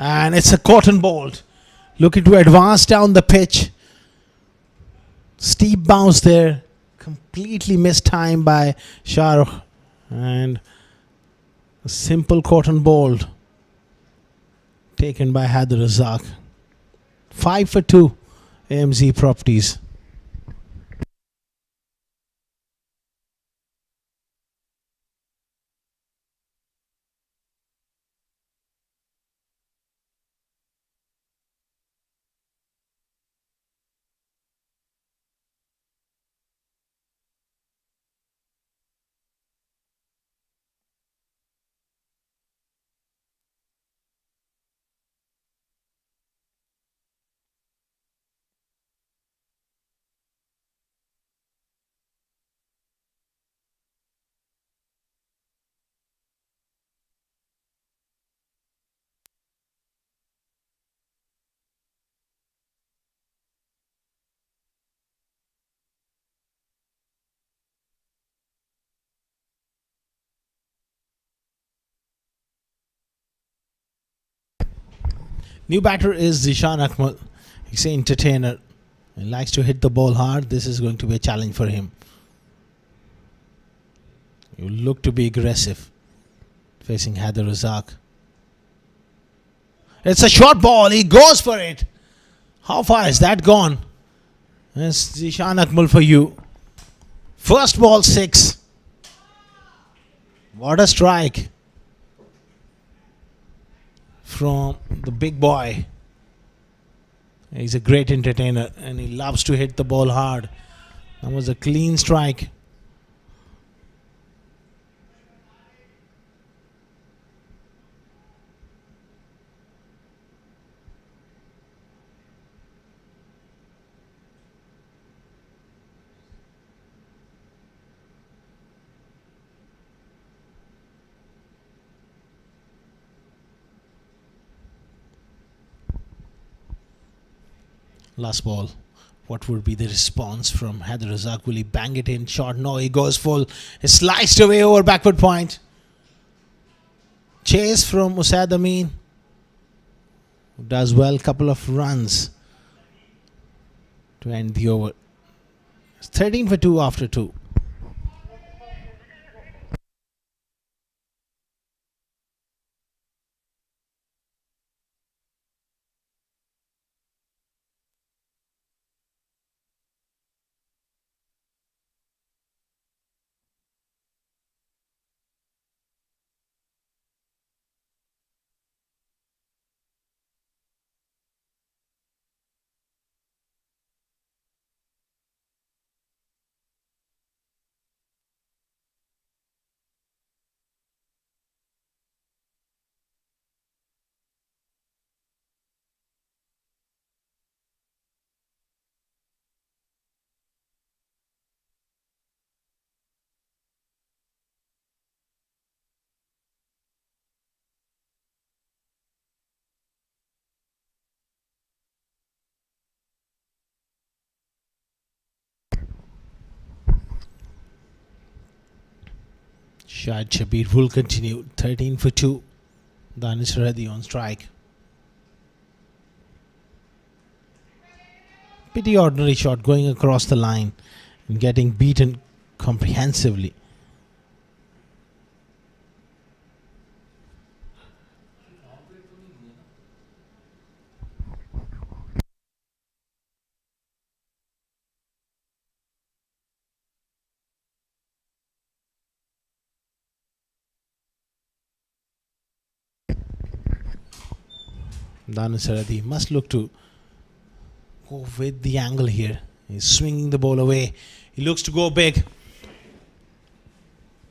And it's a cotton bolt. Looking to advance down the pitch. Steep bounce there. completely missed time by Shahrukh, and a simple cotton ball taken by Haider Razak. 5 for 2 AMZ Properties. New batter is Zishan Akmal. He's an entertainer. He likes to hit the ball hard. This is going to be a challenge for him. You look to be aggressive facing Haider Razak. It's a short ball. He goes for it. How far is that gone? It's Zishan Akmal for you. First ball 6. What a strike from the big boy. He's a great entertainer and he loves to hit the ball hard. That was a clean strike. Last ball. What would be the response from Haider Razak? Will he bang it in short? No, he goes full. It's sliced away over backward point. Chase from Usaid Amin, who does well. Couple of runs to end the over. It's 13 for 2 after 2. Shahid Shabir will continue. 13 for 2. Danish Reddy on strike. Pretty ordinary shot going across the line and getting beaten comprehensively. Danish Reddy must look to go with the angle here. He's swinging the ball away. He looks to go big.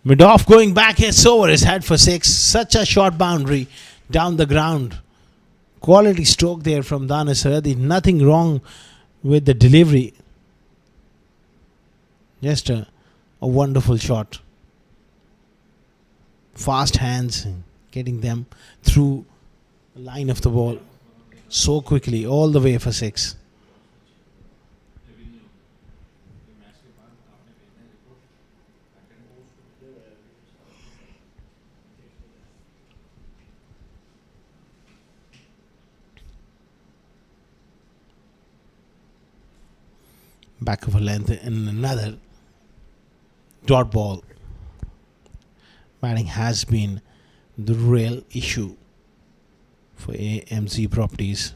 Midoff going back, hits over his head for 6. Such a short boundary down the ground. Quality stroke there from Danish Reddy. Nothing wrong with the delivery. Just a wonderful shot. Fast hands, getting them through the line of the ball so quickly, all the way for 6. Back of a length and another dot ball. Batting has been the real issue for AMZ properties.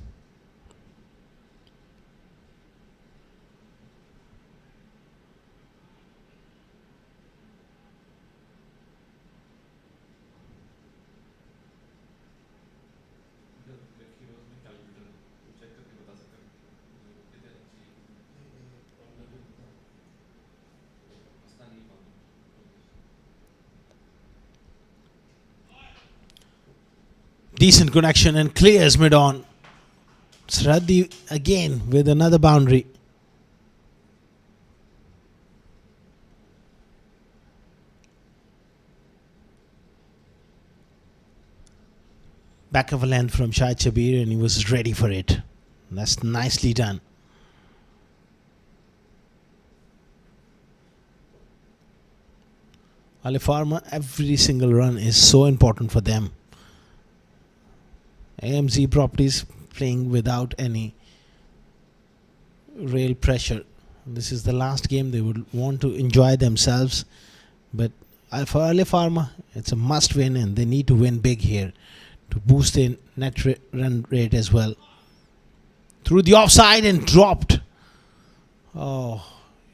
Decent connection and clears mid on. Sradhi again with another boundary. Back of a length from Shahid Shabir, and he was ready for it. That's nicely done. Alifarma, every single run is so important for them. AMZ properties playing without any real pressure. This is the last game. They would want to enjoy themselves, but for Alifarma, it's a must win, and they need to win big here to boost their net run rate as well. Through the offside and dropped. Oh,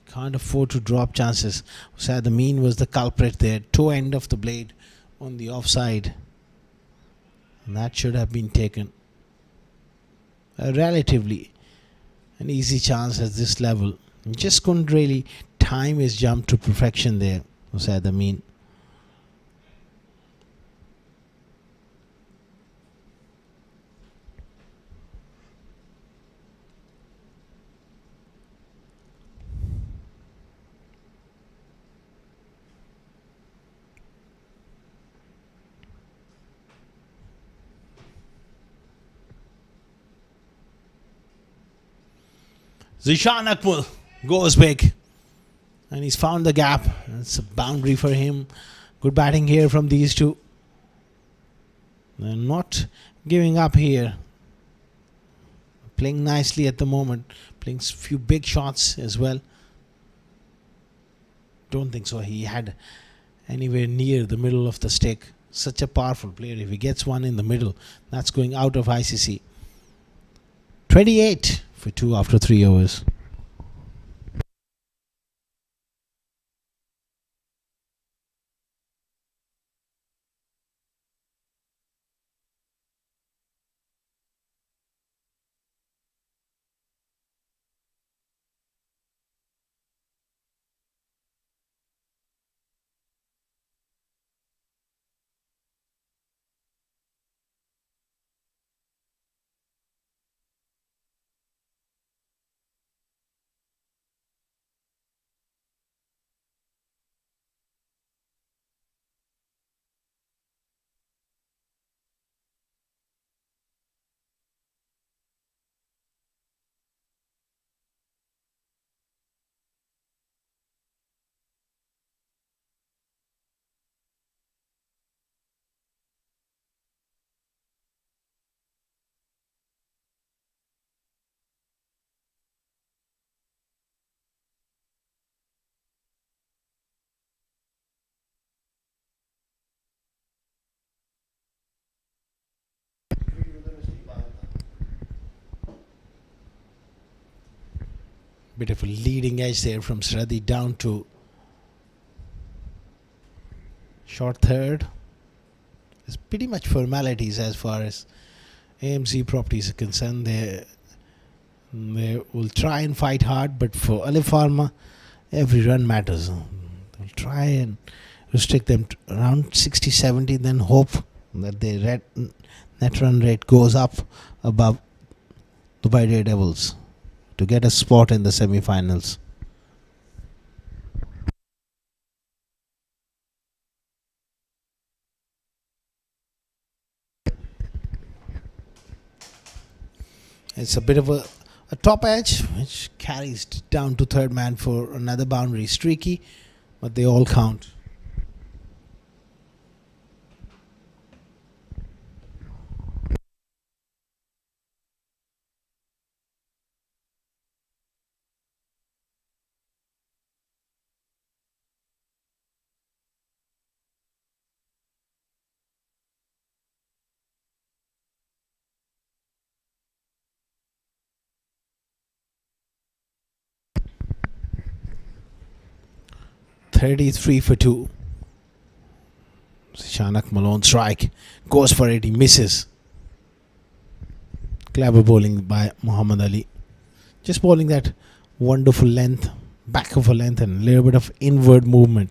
can't afford to drop chances. Usaid Amin was the culprit there. Toe end of the blade on the offside. And that should have been taken. Relatively an easy chance at this level. Just couldn't really time his jump to perfection there, Usaid Amin. Zishan Akmal goes big, and he's found the gap. It's a boundary for him. Good batting here from these two. They're not giving up here. Playing nicely at the moment. Playing a few big shots as well. Don't think so. He had anywhere near the middle of the stick. Such a powerful player. If he gets one in the middle, that's going out of ICC. 28 for 2 after 3 overs. Bit of a leading edge there from Sradhi down to short third. It's pretty much formalities as far as AMZ properties are concerned. They will try and fight hard, but for Alifarma, every run matters. They'll try and restrict them to around 60-70, then hope that their net run rate goes up above Dubai Daredevils to get a spot in the semi-finals. It's a bit of a top edge which carries down to third man for another boundary. Streaky, but they all count. 33 for 2. Shanak Malone strike. Goes for it. He misses. Clever bowling by Muhammad Ali. Just bowling that wonderful length, back of a length, and a little bit of inward movement.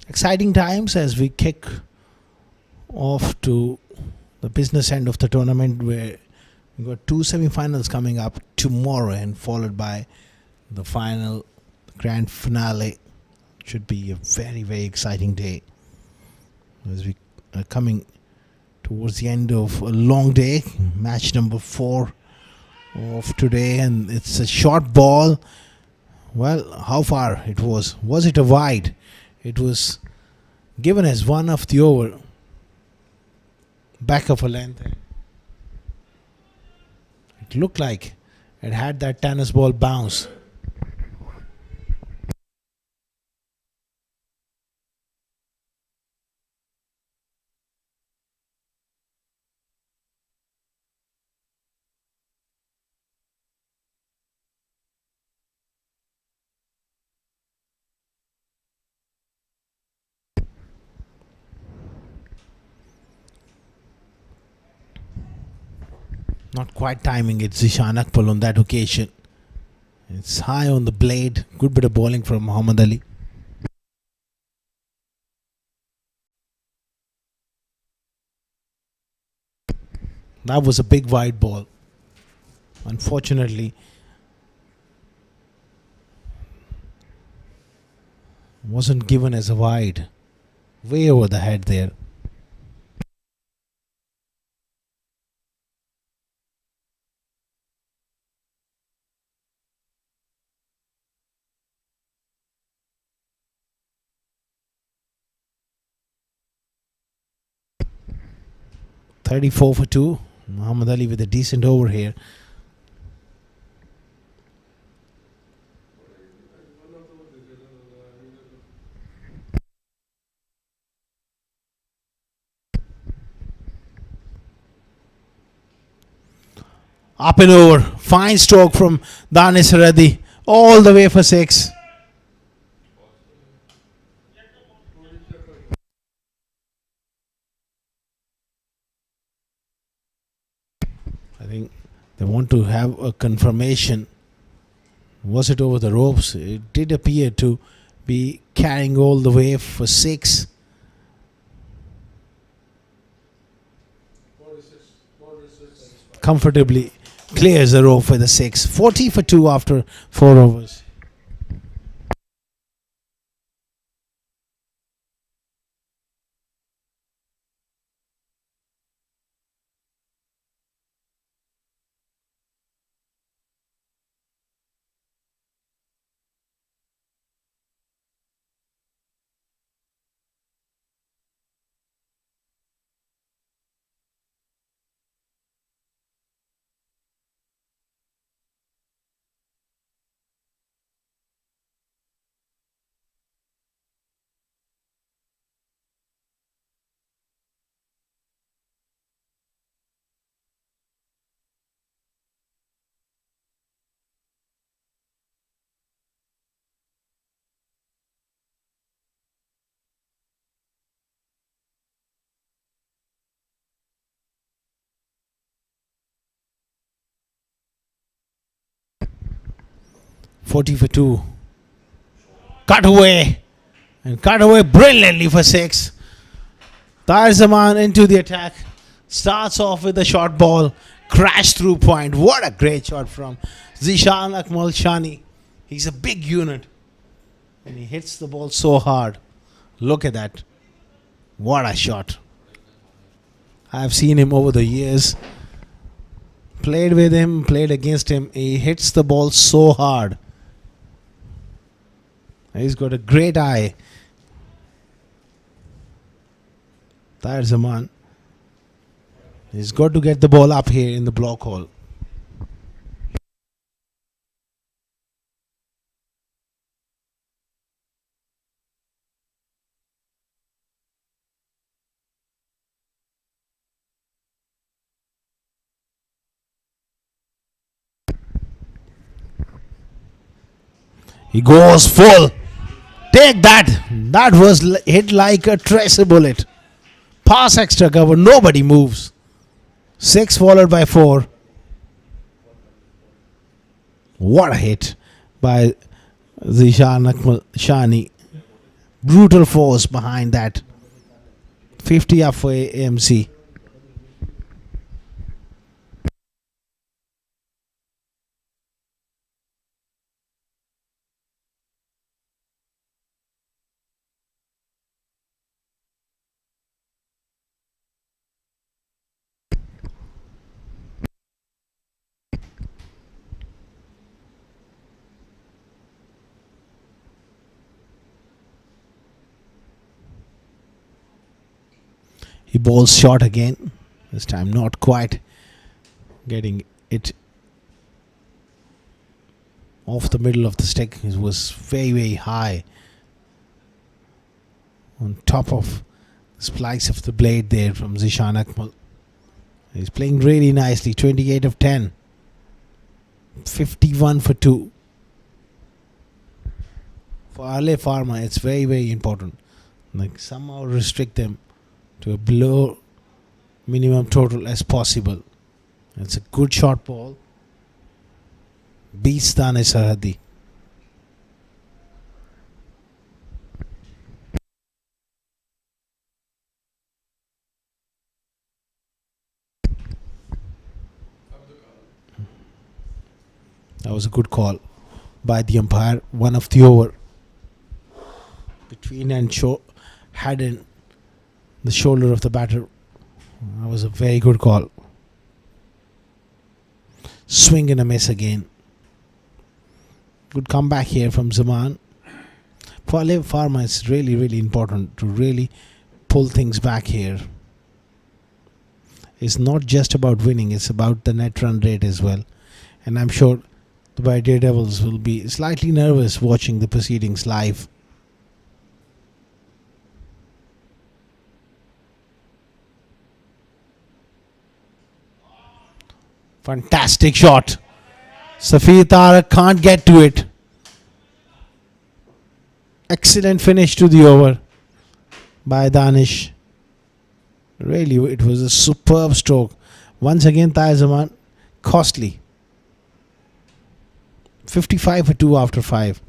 Exciting times as we kick off to the business end of the tournament, where we've got two semi-finals coming up tomorrow and followed by the final grand finale. Should be a very, very exciting day as we are coming towards the end of a long day. Match number 4 of today, and it's a short ball. Well, how far it was? Was it a wide? It was given as one of the over, back of a length. It looked like it had that tennis ball bounce. Not quite timing it, Zishan Akmal on that occasion. It's high on the blade. Good bit of bowling from Muhammad Ali. That was a big wide ball. Unfortunately, wasn't given as a wide. Way over the head there. $34 for 2. Muhammad Ali with a decent over here. Up and over. Fine stroke from Danis Reddy. All the way for 6. I think they want to have a confirmation. Was it over the ropes? It did appear to be carrying all the way for 6. Comfortably clears the rope for the 6. 40 for 2 after 4 overs. For 2. Cut away. And cut away brilliantly for 6. Tahir Zaman into the attack. Starts off with a short ball. Crash through point. What a great shot from Zishan Akmal Shani. He's a big unit. And he hits the ball so hard. Look at that. What a shot. I've seen him over the years. Played with him, played against him. He hits the ball so hard. He's got a great eye. Tahir Zaman. He's got to get the ball up here in the block hole. He goes full. Take that. That was hit like a tracer bullet. Pass extra cover. Nobody moves. 6 followed by 4. What a hit by Zishan Akmal Shani. Brutal force behind that. 50 up for AMC. He bowls short again. This time not quite getting it off the middle of the stick. It was very, very high on top of the splice of the blade there from Zishan Akmal. He's playing really nicely. 28 of 10. 51 for 2. For Alif Pharma, it's very, very important. Like somehow restrict them to a below minimum total as possible. It's a good short ball. Beats Danish Sarhadi. That was a good call by the umpire. One of the over. Between and head and the shoulder of the batter. That was a very good call. Swing and a miss again. Good comeback here from Zaman. For Alif Pharma, it's really, really important to really pull things back here. It's not just about winning, it's about the net run rate as well. And I'm sure the Dubai Daredevils will be slightly nervous watching the proceedings live. Fantastic shot. Safir Tarak can't get to it. Excellent finish to the over by Danish. Really, it was a superb stroke. Once again, Tahir Zaman, costly. 55 for 2 after 5.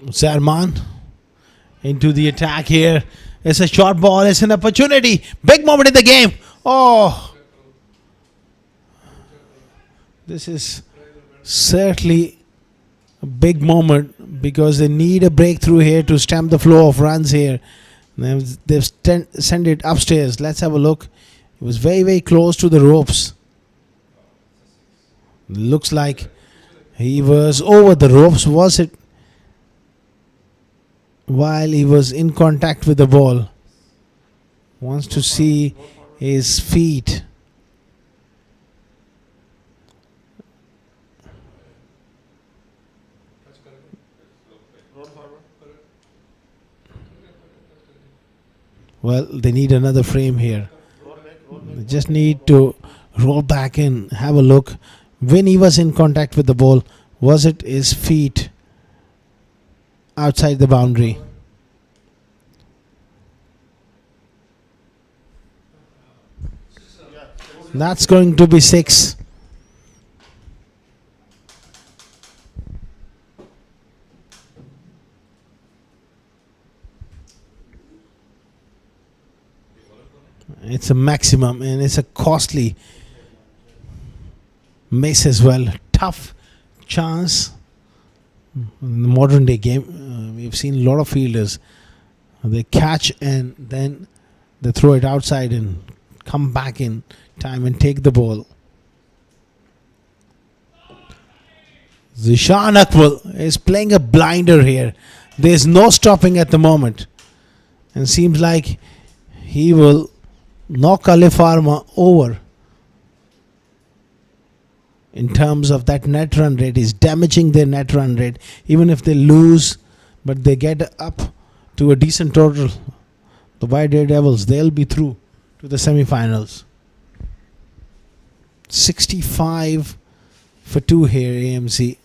Zarman into the attack here. It's a short ball. It's an opportunity. Big moment in the game. Oh, this is certainly a big moment because they need a breakthrough here to stem the flow of runs here. They've sent it upstairs. Let's have a look. It was very, very close to the ropes. Looks like he was over the ropes. Was it while he was in contact with the ball? Wants to see his feet. Well, they need another frame here. They just need to roll back in, have a look. When he was in contact with the ball, was it his feet outside the boundary? That's going to be 6. It's a maximum and it's a costly miss as well. Tough chance. In the modern day game, we've seen a lot of fielders. They catch and then they throw it outside and come back in time and take the ball. Zishan Akmal is playing a blinder here. There's no stopping at the moment. And seems like he will knock Alifarma over in terms of that net run rate. He's damaging their net run rate. Even if they lose, but they get up to a decent total, the White Devils, they'll be through to the semi-finals. 65 for 2 here, AMZ.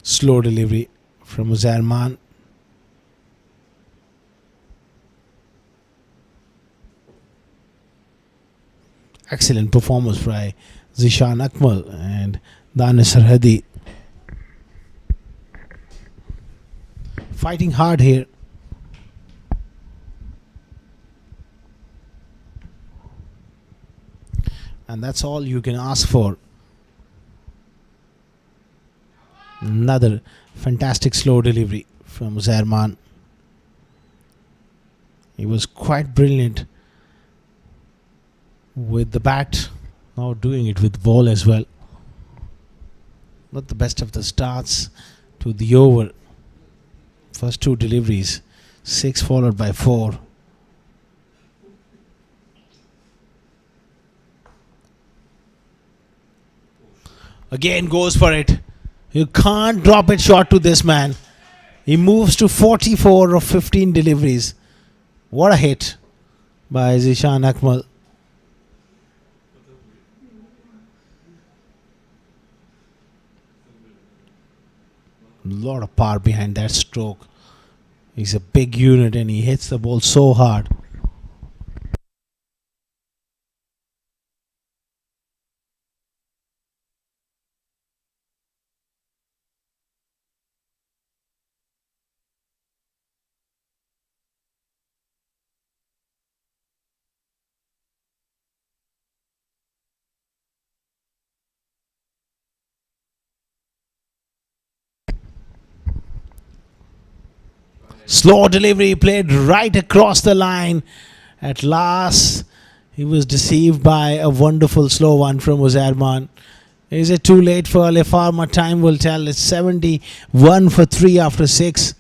Slow delivery from Uzerman. Excellent performance by Zishan Akmal and Danis Sarhadi. Fighting hard here. And that's all you can ask for. Another fantastic slow delivery from Uzerman. He was quite brilliant with the bat, now doing it with ball as well. Not the best of the starts to the over. First 2 deliveries, 6 followed by 4. Again goes for it. You can't drop it short to this man. He moves to 44 of 15 deliveries. What a hit by Zishan Akmal. A lot of power behind that stroke. He's a big unit and he hits the ball so hard. Slow delivery played right across the line. At last, he was deceived by a wonderful slow one from Uzerman. Is it too late for Alifarma? Time will tell. It's 71 for 3 after 6.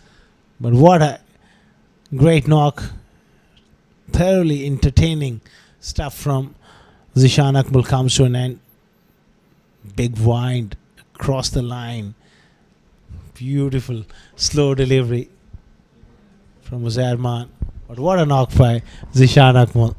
But what a great knock. Thoroughly entertaining stuff from Zishan Akmal comes to an end. Big wind across the line. Beautiful slow delivery from Uzerman. But what a knock by Zishan Akmal.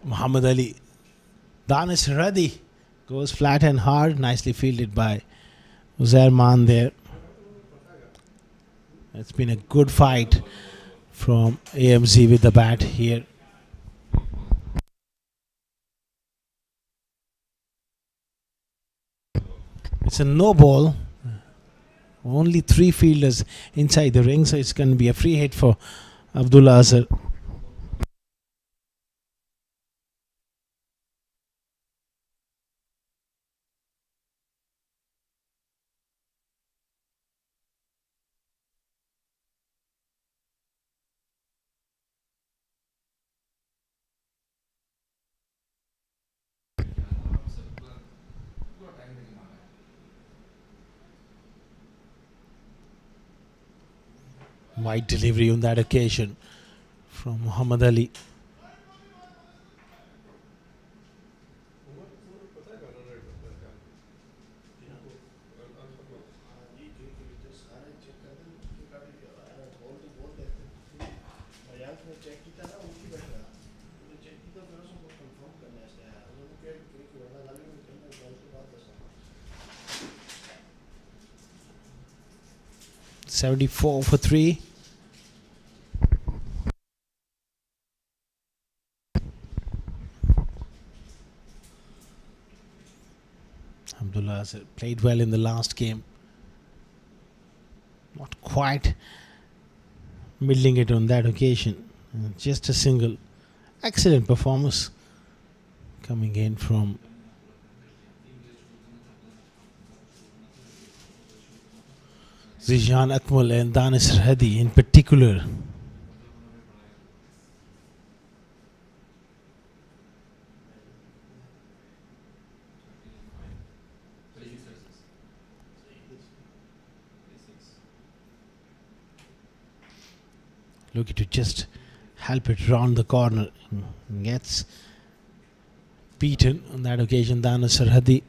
Muhammad Ali. Danis Radhi Goes flat and hard. Nicely fielded by Uzair Maan there. It's been a good fight from AMZ with the bat here. It's a no ball. Only 3 fielders inside the ring, so it's going to be a free hit for Abdullah Azhar. Wide delivery on that occasion from Muhammad Ali. $74 for 3. Abdullah Azhar played well in the last game. Not quite middling it on that occasion. Just a single. Excellent performance coming in from Zijan Akmal and Danis Hadi in particular. Looking to just help it round the corner. Gets beaten on that occasion, Danis Hadi.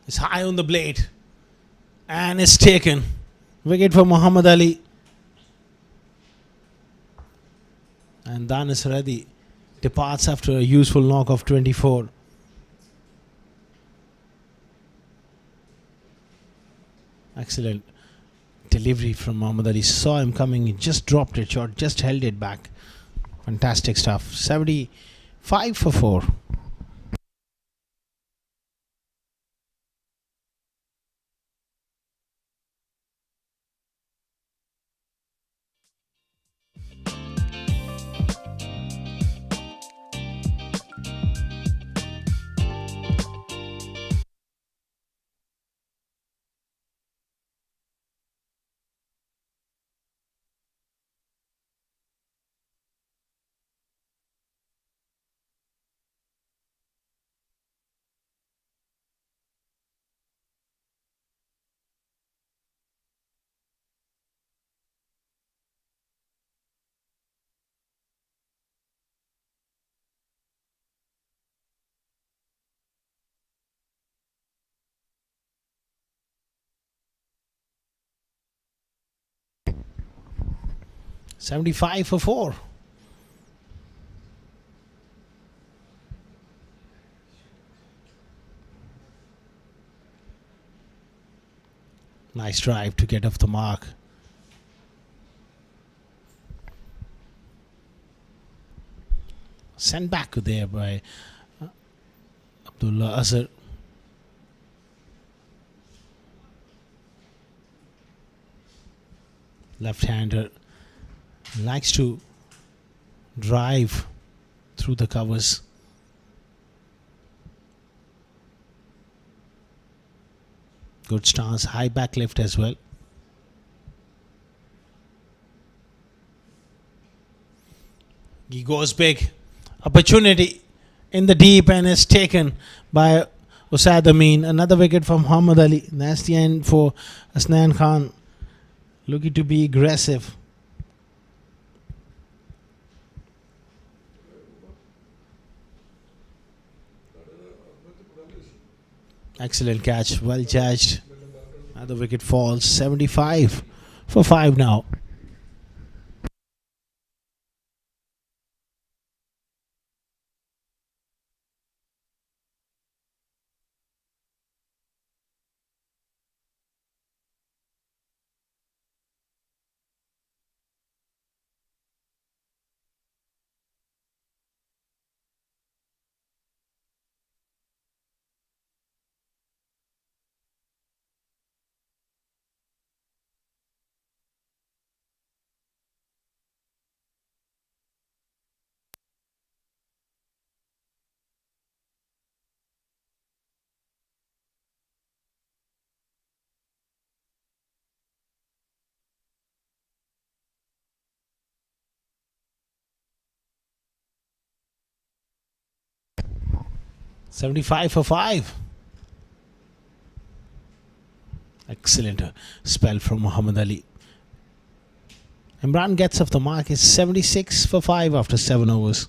It's high on the blade and it's taken. Wicket for Muhammad Ali. And Danis Hadi departs after a useful knock of 24. Excellent delivery from Muhammad Ali. Saw him coming, he just dropped it short, just held it back. Fantastic stuff. 75 for 4. $75 for 4. Nice drive to get off the mark. Sent back there by Abdullah Azhar. Left-hander likes to drive through the covers. Good stance, high back lift as well. He goes big. Opportunity in the deep and is taken by Usaid Amin. Another wicket from Muhammad Ali. That's the end for Asnan Khan, looking to be aggressive. Excellent catch, well judged. Another wicket falls. 75 for 5 now. $75 for 5. Excellent spell from Muhammad Ali. Imran gets off the mark. It's 76 for 5 after 7 overs.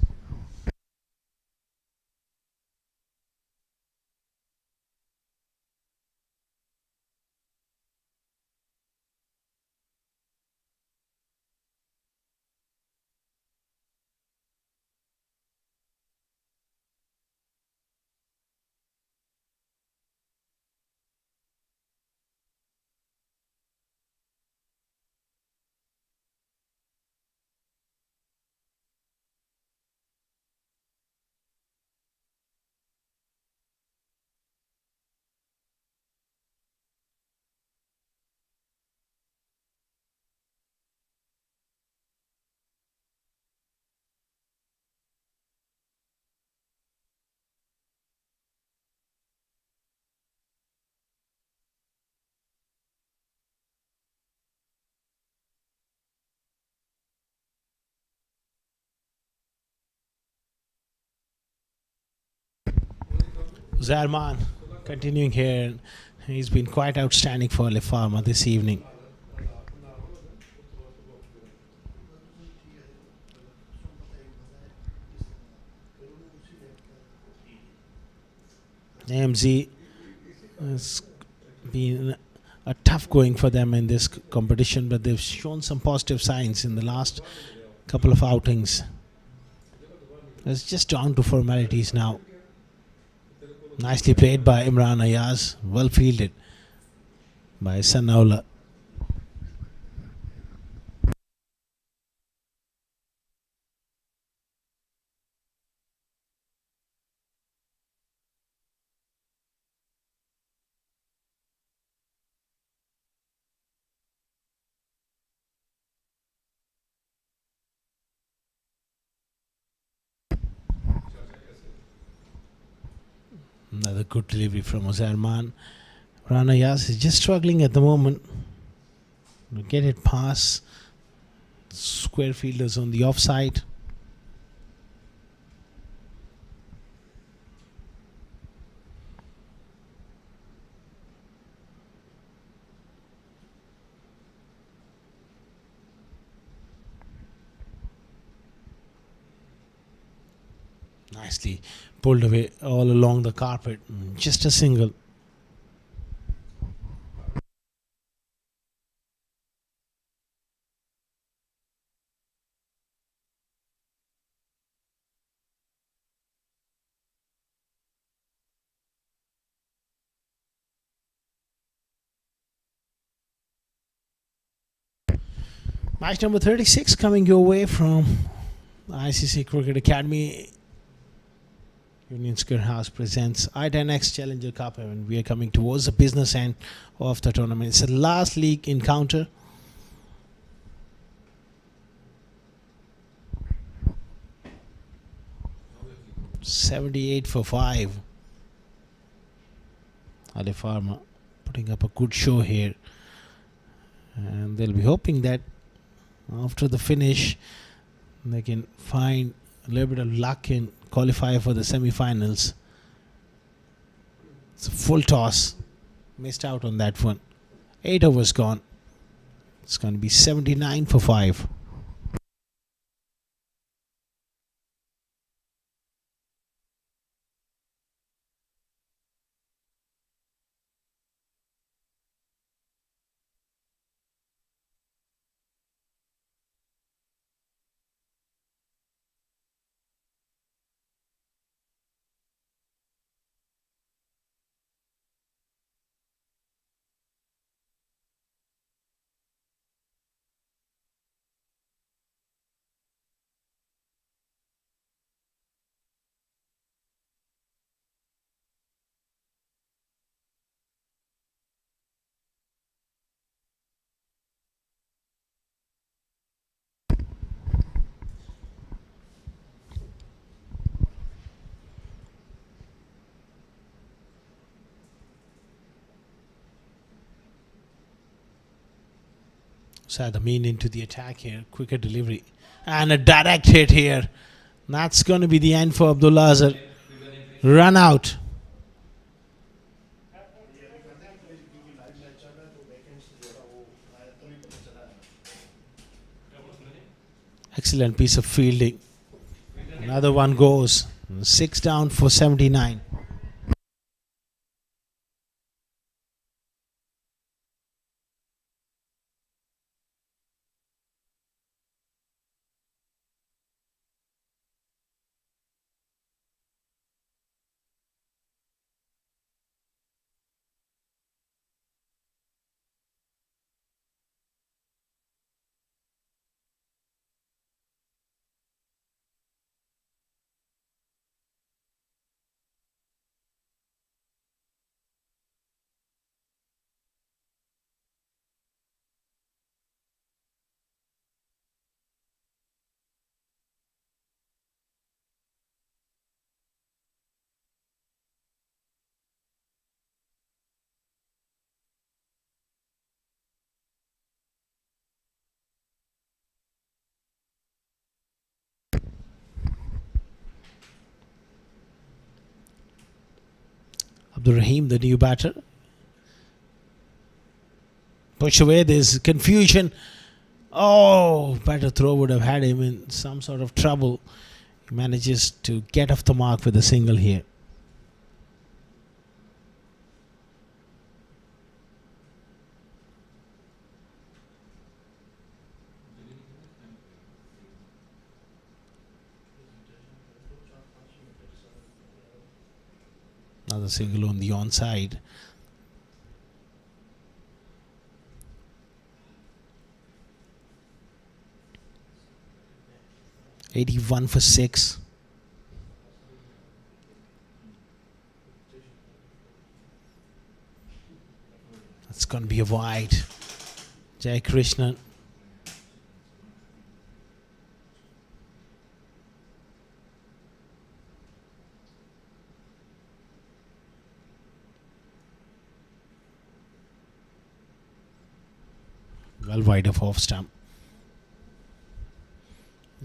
Zarman continuing here. He's been quite outstanding for Alif Pharma this evening. AMZ has been a tough going for them in this competition, but they've shown some positive signs in the last couple of outings. It's just down to formalities now. Nicely played by Imran Ayaz. Well fielded by Sanaullah. Another good delivery from Zarman. Rana Yas is just struggling at the moment to get it past square fielders on the offside. Nicely pulled away all along the carpet. Just a single. Match number 36 coming your way from ICCA Cricket Academy. Union Square House presents i10X Challenger Cup, and we are coming towards the business end of the tournament. It's the last league encounter. $78 for 5. Alifarma putting up a good show here, and they'll be hoping that after the finish they can find a little bit of luck in qualify for the semi-finals. It's a full toss. Missed out on that one. 8 overs gone. It's going to be 79 for 5. Sadameen into the attack here. Quicker delivery. And a direct hit here. That's going to be the end for Abdullah Azhar. Run out. Excellent piece of fielding. Another one goes. 6 down for 79. Abdul Rahim, the new batter. Push away, there's confusion. Oh, better throw would have had him in some sort of trouble. He manages to get off the mark with a single here. Another single on the onside. (81 for 6). That's going to be a wide. Jai Krishnan. Well wide of off stump.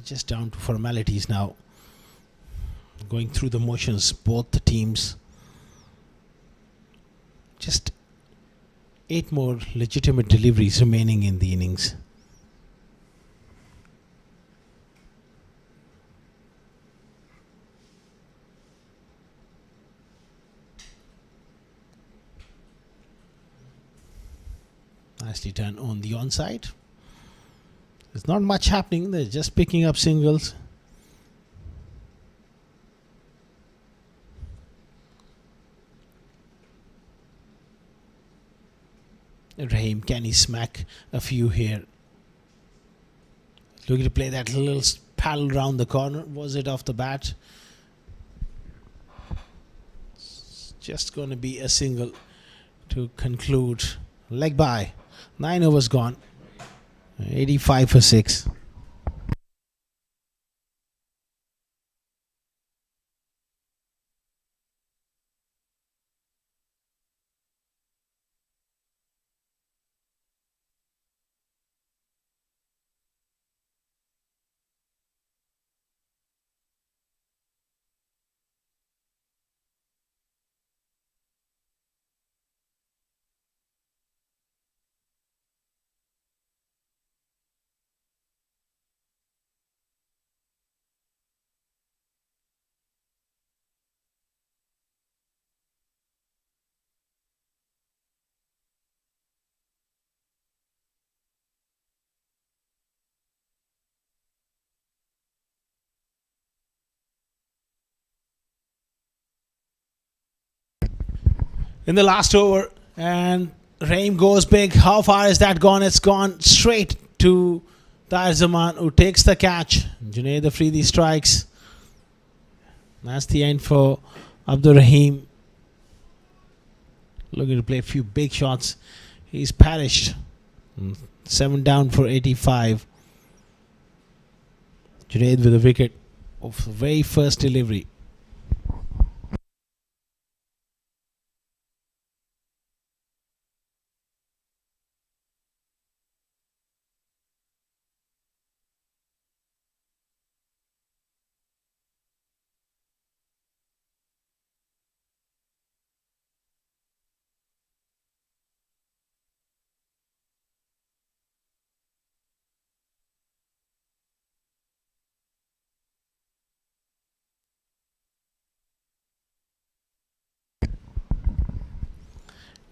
Just down to formalities now. Going through the motions, both the teams. Just 8 more legitimate deliveries remaining in the innings. Nicely done on the onside. There's not much happening. They're just picking up singles. Rahim, can he smack a few here? Looking to play that little paddle round the corner. Was it off the bat? It's just going to be a single to conclude. Leg by. 9 overs gone. 85 for 6. in the last over, and Rahim goes big. How far is that gone? It's gone straight to Tahir Zaman, who takes the catch. Junaid Afridi strikes. That's the end for Abdur Rahim. Looking to play a few big shots. He's perished. 7 down for 85. Junaid with a wicket of the very first delivery.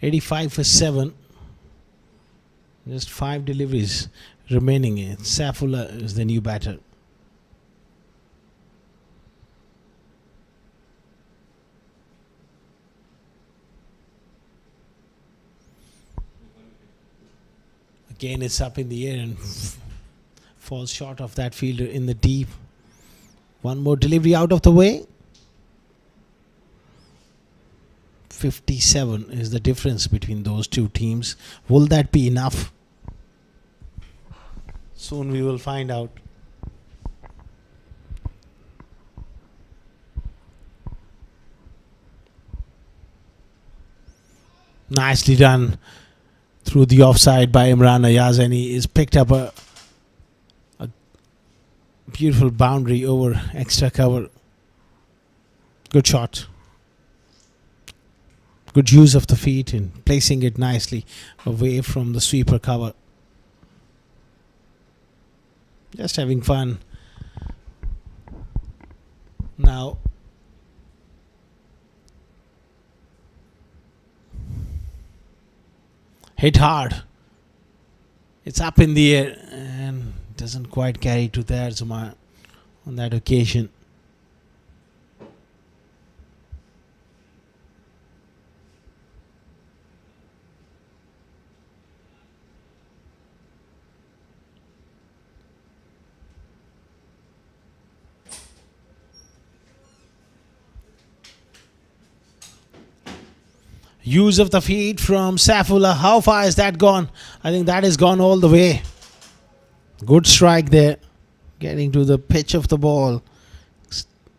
$85 for 7. Just 5 deliveries remaining. Saifullah is the new batter. Again, it's up in the air and falls short of that fielder in the deep. One more delivery out of the way. 57 is the difference between those two teams. Will that be enough? Soon we will find out. Nicely done through the offside by Imran Ayaz, and he is picked up a beautiful boundary over extra cover. Good shot. Good use of the feet in placing it nicely away from the sweeper cover. Just having fun. Now hit hard. It's up in the air and doesn't quite carry to Tahir Zaman on that occasion. Use of the feet from Saifullah. How far is that gone? I think that is gone all the way. Good strike there. Getting to the pitch of the ball.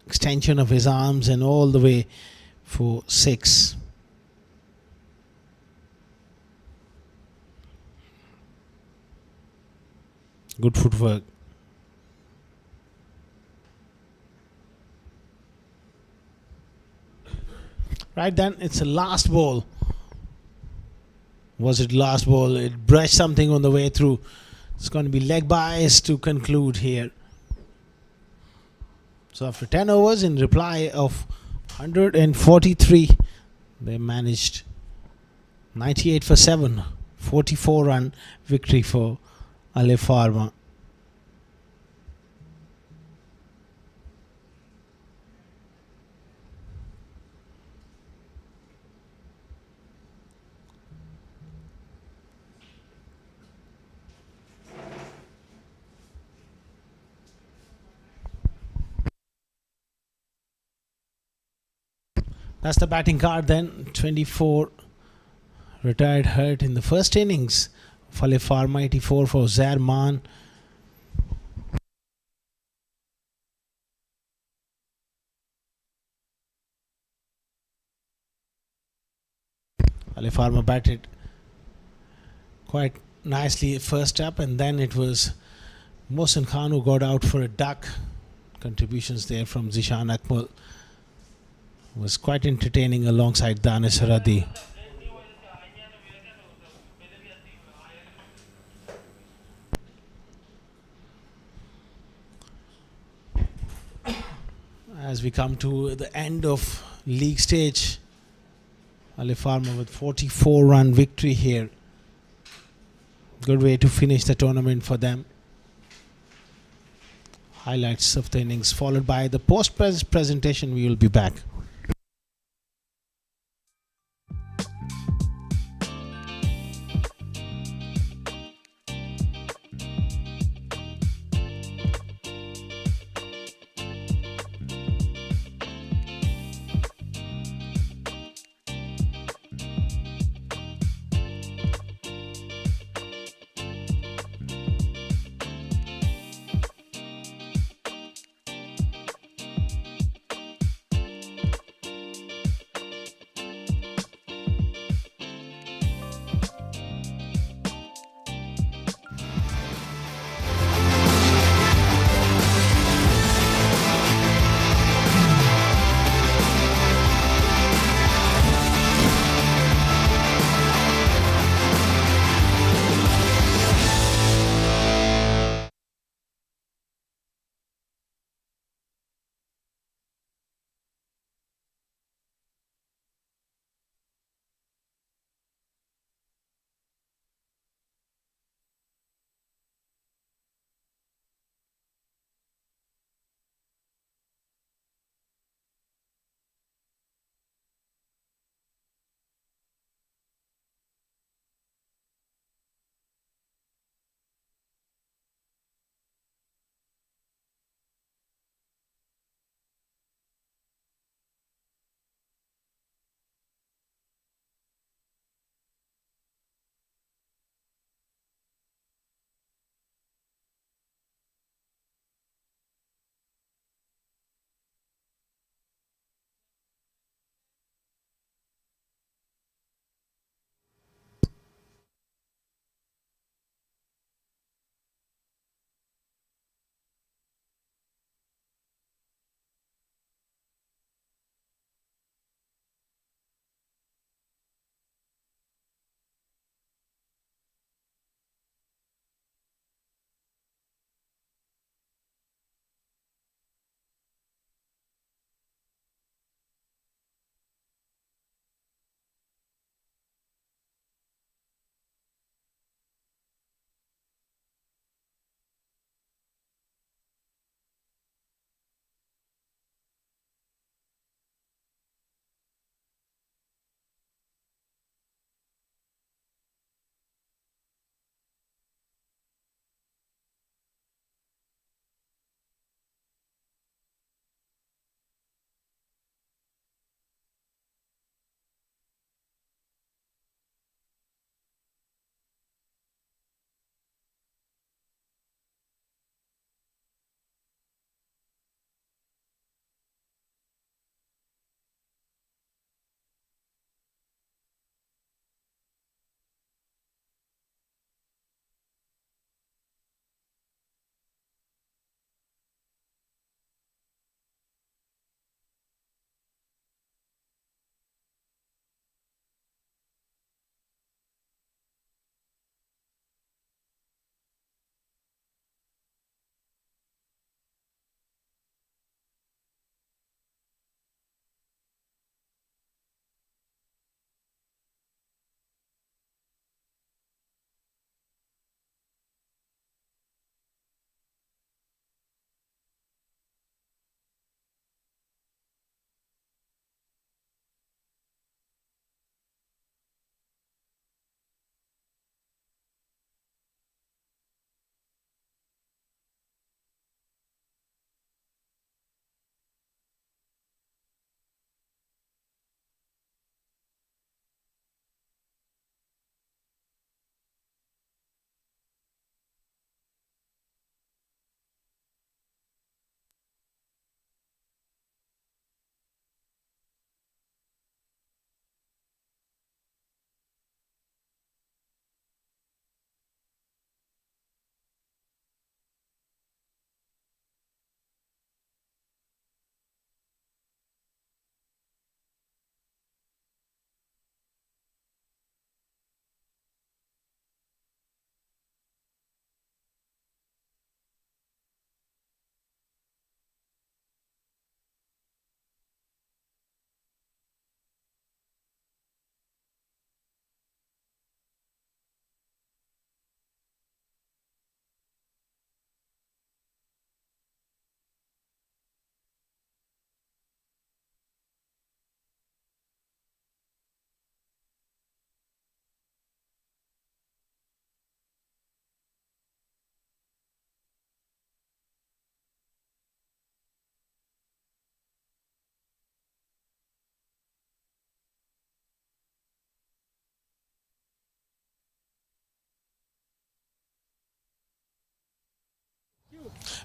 Extension of his arms and all the way for 6. Good footwork. Right then, it's a last ball. Was it last ball? It brushed something on the way through. It's going to be leg bias to conclude here. So after 10 overs, in reply of 143, they managed 98 for 7, 44 run victory for Alif Pharma. That's the batting card then. 24 retired hurt in the first innings. Alif Pharma 84 for Zair Man. Alif Pharma batted quite nicely first up, and then it was Mohsin Khan who got out for a duck. Contributions there from Zishan Akmal was quite entertaining alongside Danis Haradi. As we come to the end of league stage, Alif Pharma with 44 run victory here. Good way to finish the tournament for them. Highlights of the innings followed by the post presentation. We will be back.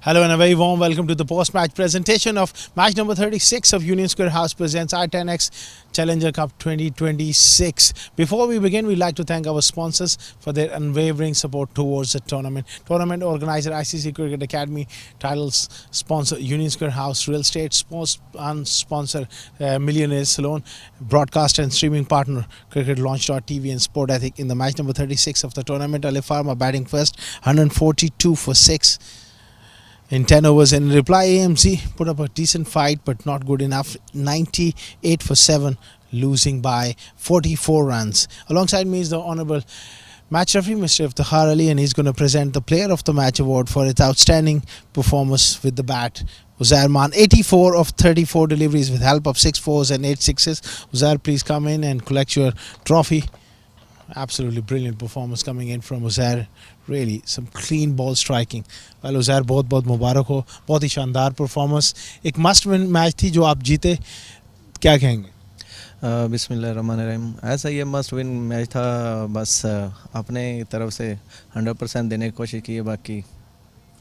Hello and a very warm welcome to the post-match presentation of match number 36 of Union Square House presents i10X Challenger Cup 2026. Before we begin, we'd like to thank our sponsors for their unwavering support towards the tournament. Tournament organizer ICCA Cricket Academy, titles sponsor Union Square House, real estate sponsor Millionaires Salon, broadcast and streaming partner Cricket Launch.tv and Sport Ethic. In the match number 36 of the tournament, Alifarma batting first, 142 for 6. In 10 overs, in reply, AMZ put up a decent fight but not good enough. 98 for 7, losing by 44 runs. Alongside me is the Honourable Match Referee, Mr. Iftihar Ali, and he's going to present the Player of the Match award for its outstanding performance with the bat. Uzair Maan, 84 of 34 deliveries with help of 6 fours and 8 sixes. Uzair, please come in and collect your trophy. Absolutely brilliant performance coming in from Uzair. Really some clean ball striking. Well, Uzair, बहुत मुबारक हो, बहुत ही शानदार performance. एक must win match थी जो आप जीते, क्या कहेंगे? बिस्मिल्लाहिर्रहमानिर्रहीम. ऐसा ये मस्ट विन मैच था, बस अपने तरफ से 100% देने की कोशिश की है. बाकी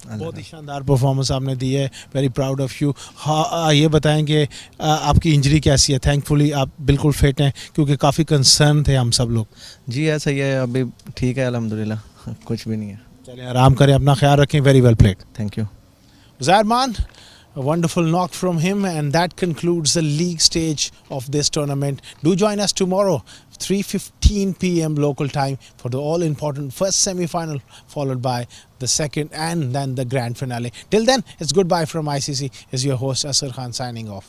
बहुत ही शानदार परफॉर्मेंस आपने दी है. Very proud of you. हाँ, ये बताएं कि आपकी इंजरी कैसी है? थैंकफुली आप बिल्कुल फिट हैं, क्योंकि काफ़ी कंसर्न थे हम सब लोग. जी ऐसा ही है, अभी ठीक है अल्हम्दुलिल्लाह, कुछ भी नहीं है. चलिए आराम करें, अपना ख्याल रखें. Very well played. Thank you. Uzair Maan, a wonderful knock from him, and that concludes the league stage of this tournament. Do join us tomorrow, 3:15 p.m. local time, for the all-important first semi-final, followed by the second and then the grand finale. Till then, it's goodbye from ICC. Is your host Asar Khan signing off.